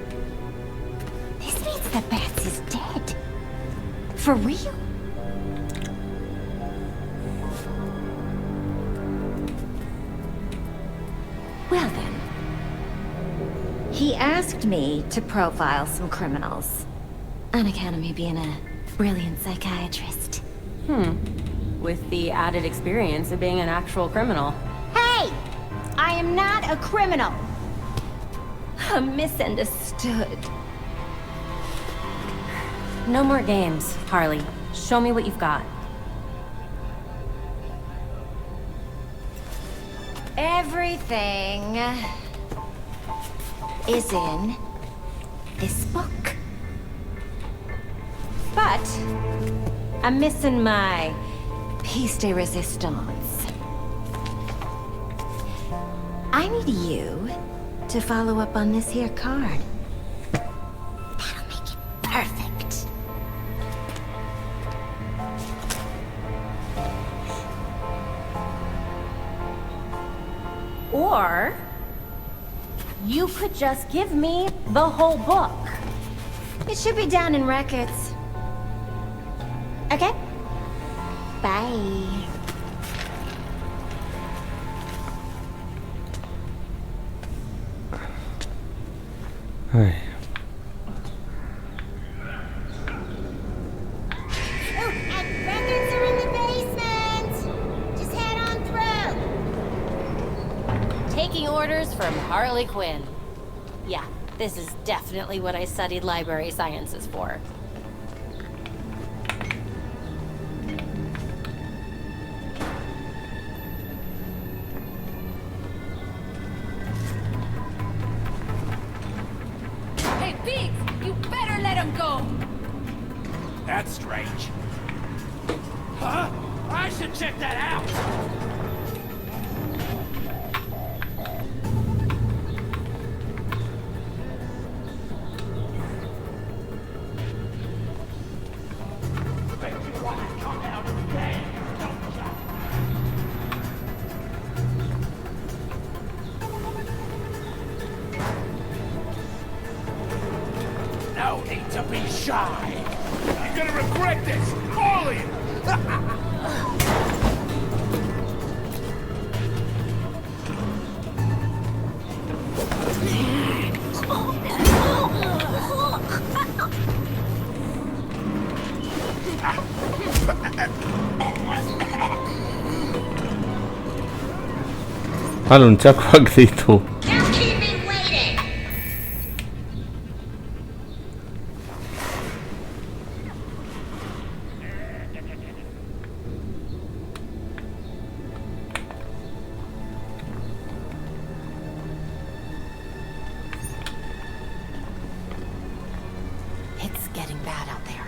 This means that Bats is dead. For real? Well then. He asked me to profile some criminals. On account of me being a brilliant psychiatrist. With the added experience of being an actual criminal. Hey! I am not a criminal! I'm misunderstood. No more games, Harley. Show me what you've got. Everything is in this book. But I'm missing my piece de resistance. I need you to follow up on this here card. That'll make it perfect. Or you could just give me the whole book. It should be down in records. Okay? Bye. Ay. Records are in the basement! Just head on through! Taking orders from Harley Quinn. Yeah, this is definitely what I studied library sciences for. Hey, Biggs! You better let him go! That's strange. Huh? I should check that out! No need to be shy. You're gonna regret this, all of you. Aluntxakoak ditu. It's getting bad out there.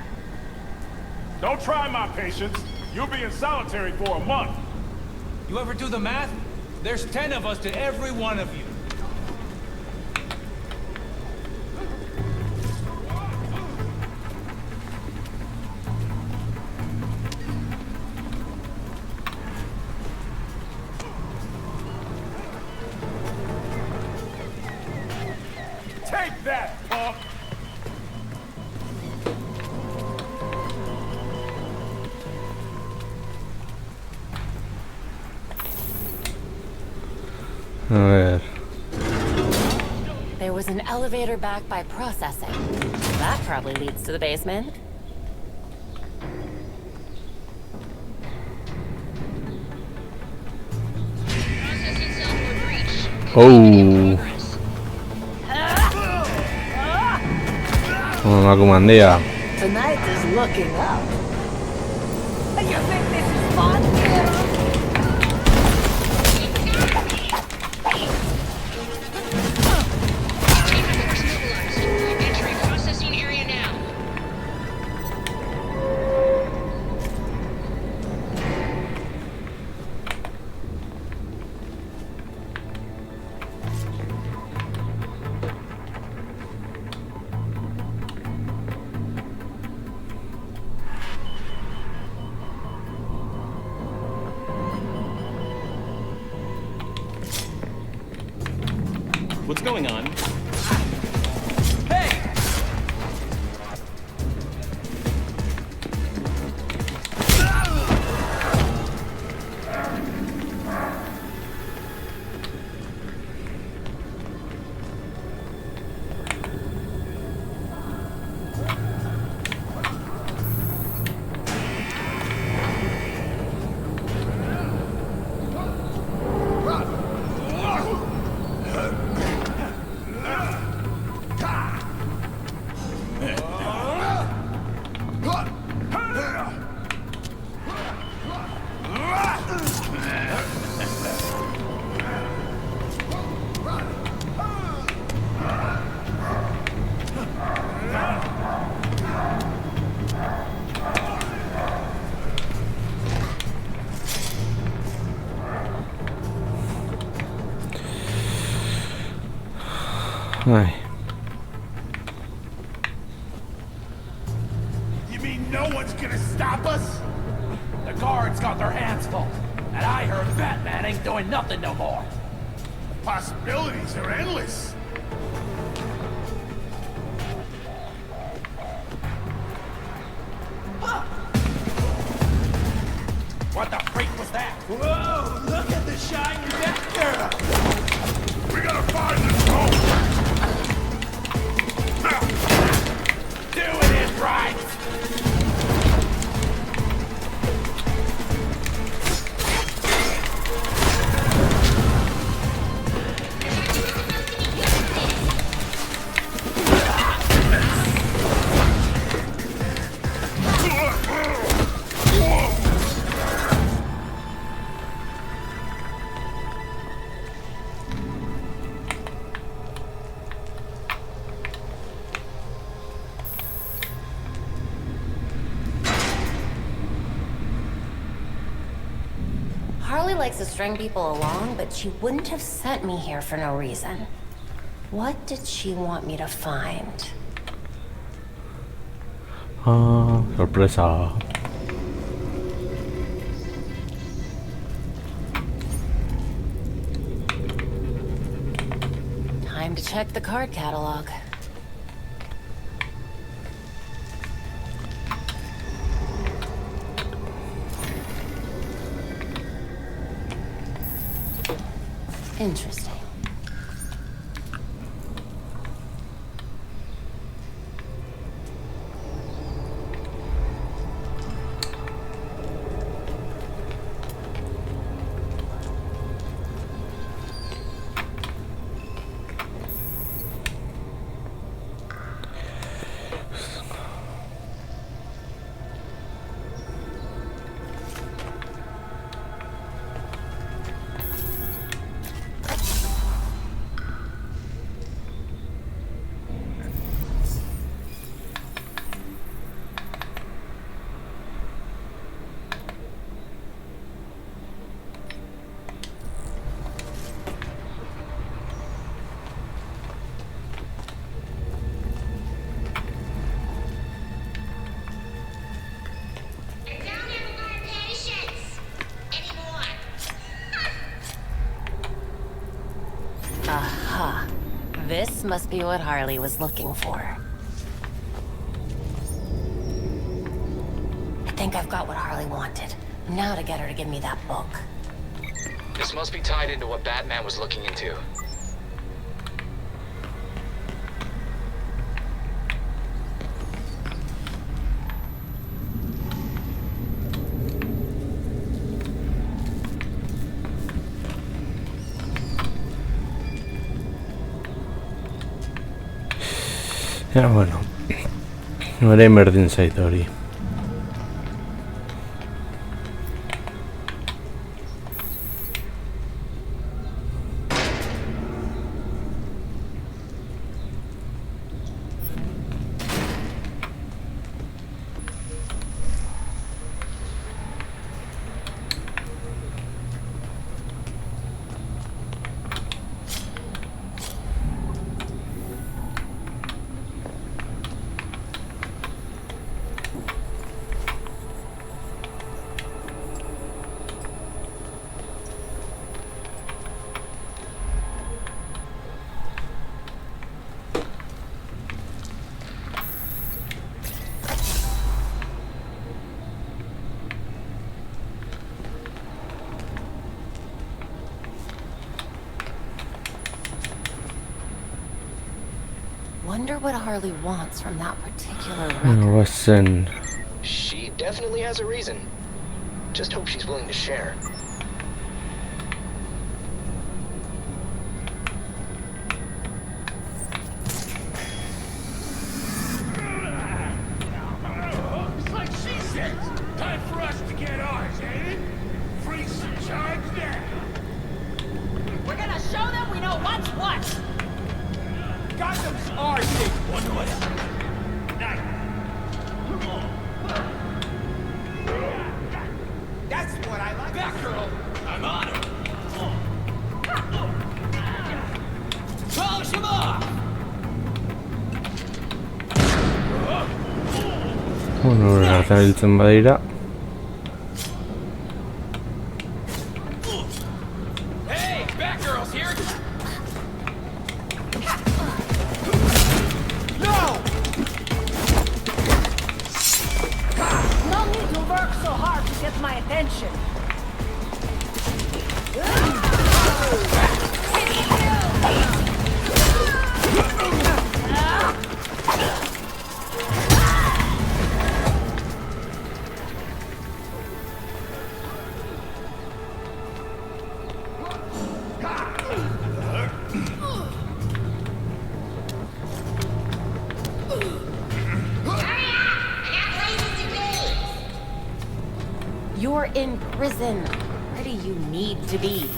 Don't try my patience. You'll be in solitary for a month. You ever do the math? There's 10 of us to every one of you. Take that, punk! A ver. There was an elevator back by processing. That probably leads to the basement. Oh. Una comandía. Tonight is looking up. You think this is fun? Entering processing area now. What's going on? Ay. You mean no one's gonna stop us? The guards got their hands full. And I heard Batman ain't doing nothing no more. The possibilities are endless. What the freak was that? Whoa, look at the shiny Batgirl! We gotta find this home! Harley likes to string people along, but she wouldn't have sent me here for no reason. What did she want me to find? Sorpresa. Time to check the card catalog. Interesting. Aha. This must be what Harley was looking for. I think I've got what Harley wanted. Now to get her to give me that book. This must be tied into what Batman was looking into. Ya bueno, no era emergency story. Wonder what Harley wants from that particular record. Wasn't. She definitely has a reason. Just hope she's willing to share. It's like she said. Time for us to get ours, ain't it? Free some charge now. We're gonna show them we know what's what. Gotham's our thing. One way. That's what I like. That girl. I'm on her. Polish him off. Bueno, erabiltzen badira. Hey, Batgirl's here. No! No need to work so hard to get my attention. You're in prison. Where do you need to be?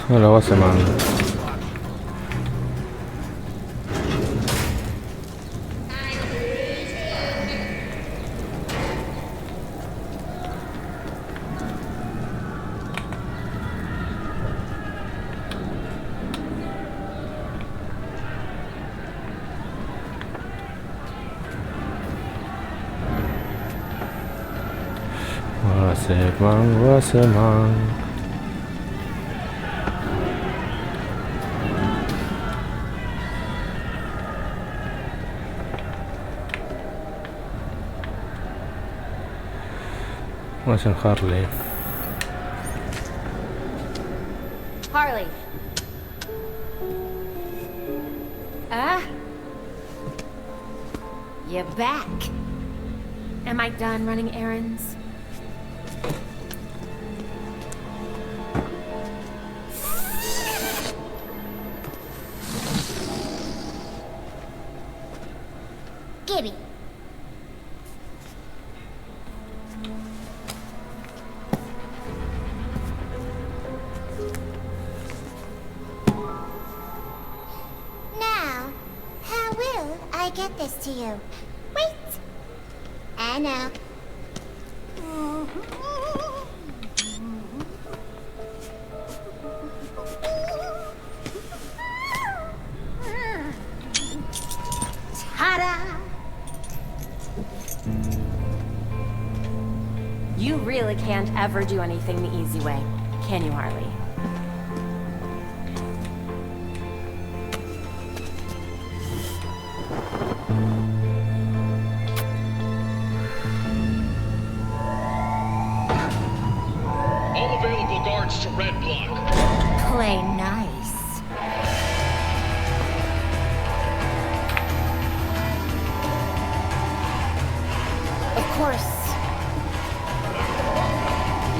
Hola, vas a man. Wasserman. Vamos en Harley. Harley. You're back. Am I done running errands? Gibby. Now, how will I get this to you? Wait. I know. Ta-da! You really can't ever do anything the easy way, can you, Harley? All available guards to Red Block. Play nice. Of course.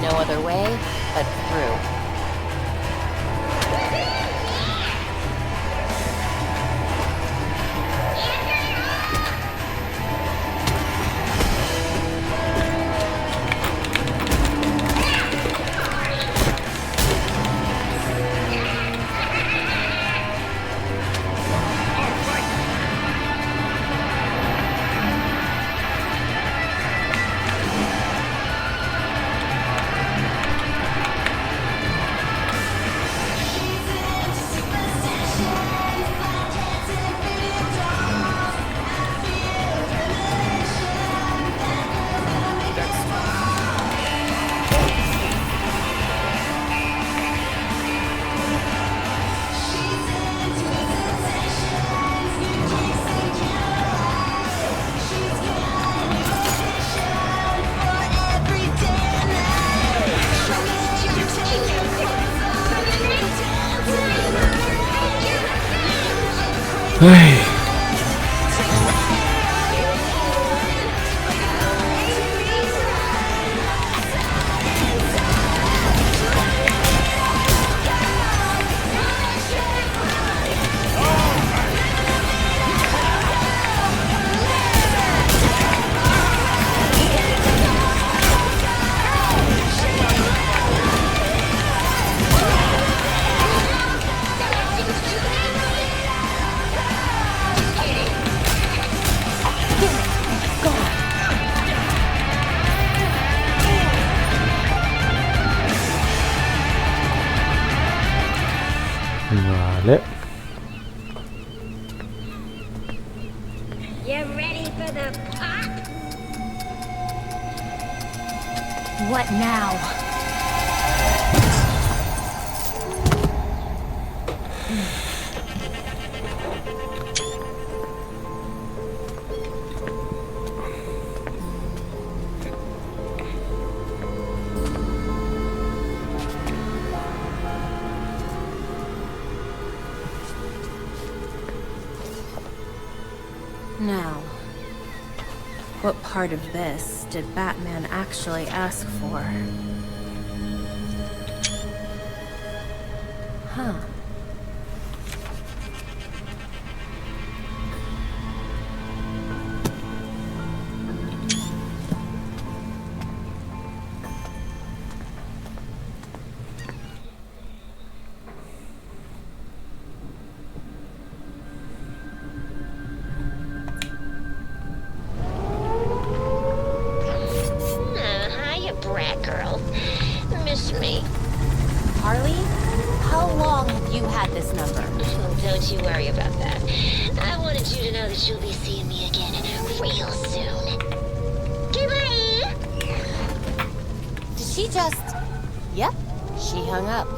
No other way but through. Ay. Vale. You ready for the pop? What now? Now, what part of this did Batman actually ask for? Huh. Hiya, brat girl. Miss me. Harley, how long have you had this number? Oh, don't you worry about that. I wanted you to know that you'll be seeing me again real soon. Goodbye! She just... Yep, she hung up.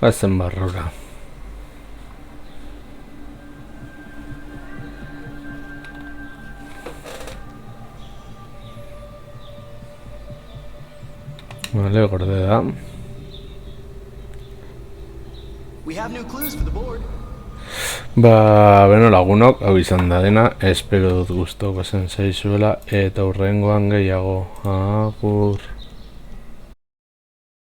Hacen barrura. Vale, gorde da. We have new clues for the board. Ba, beno lagunok, hau izan da dena, espero dut gustoko zen zaizuela eta hurrengoan gehiago. Agur.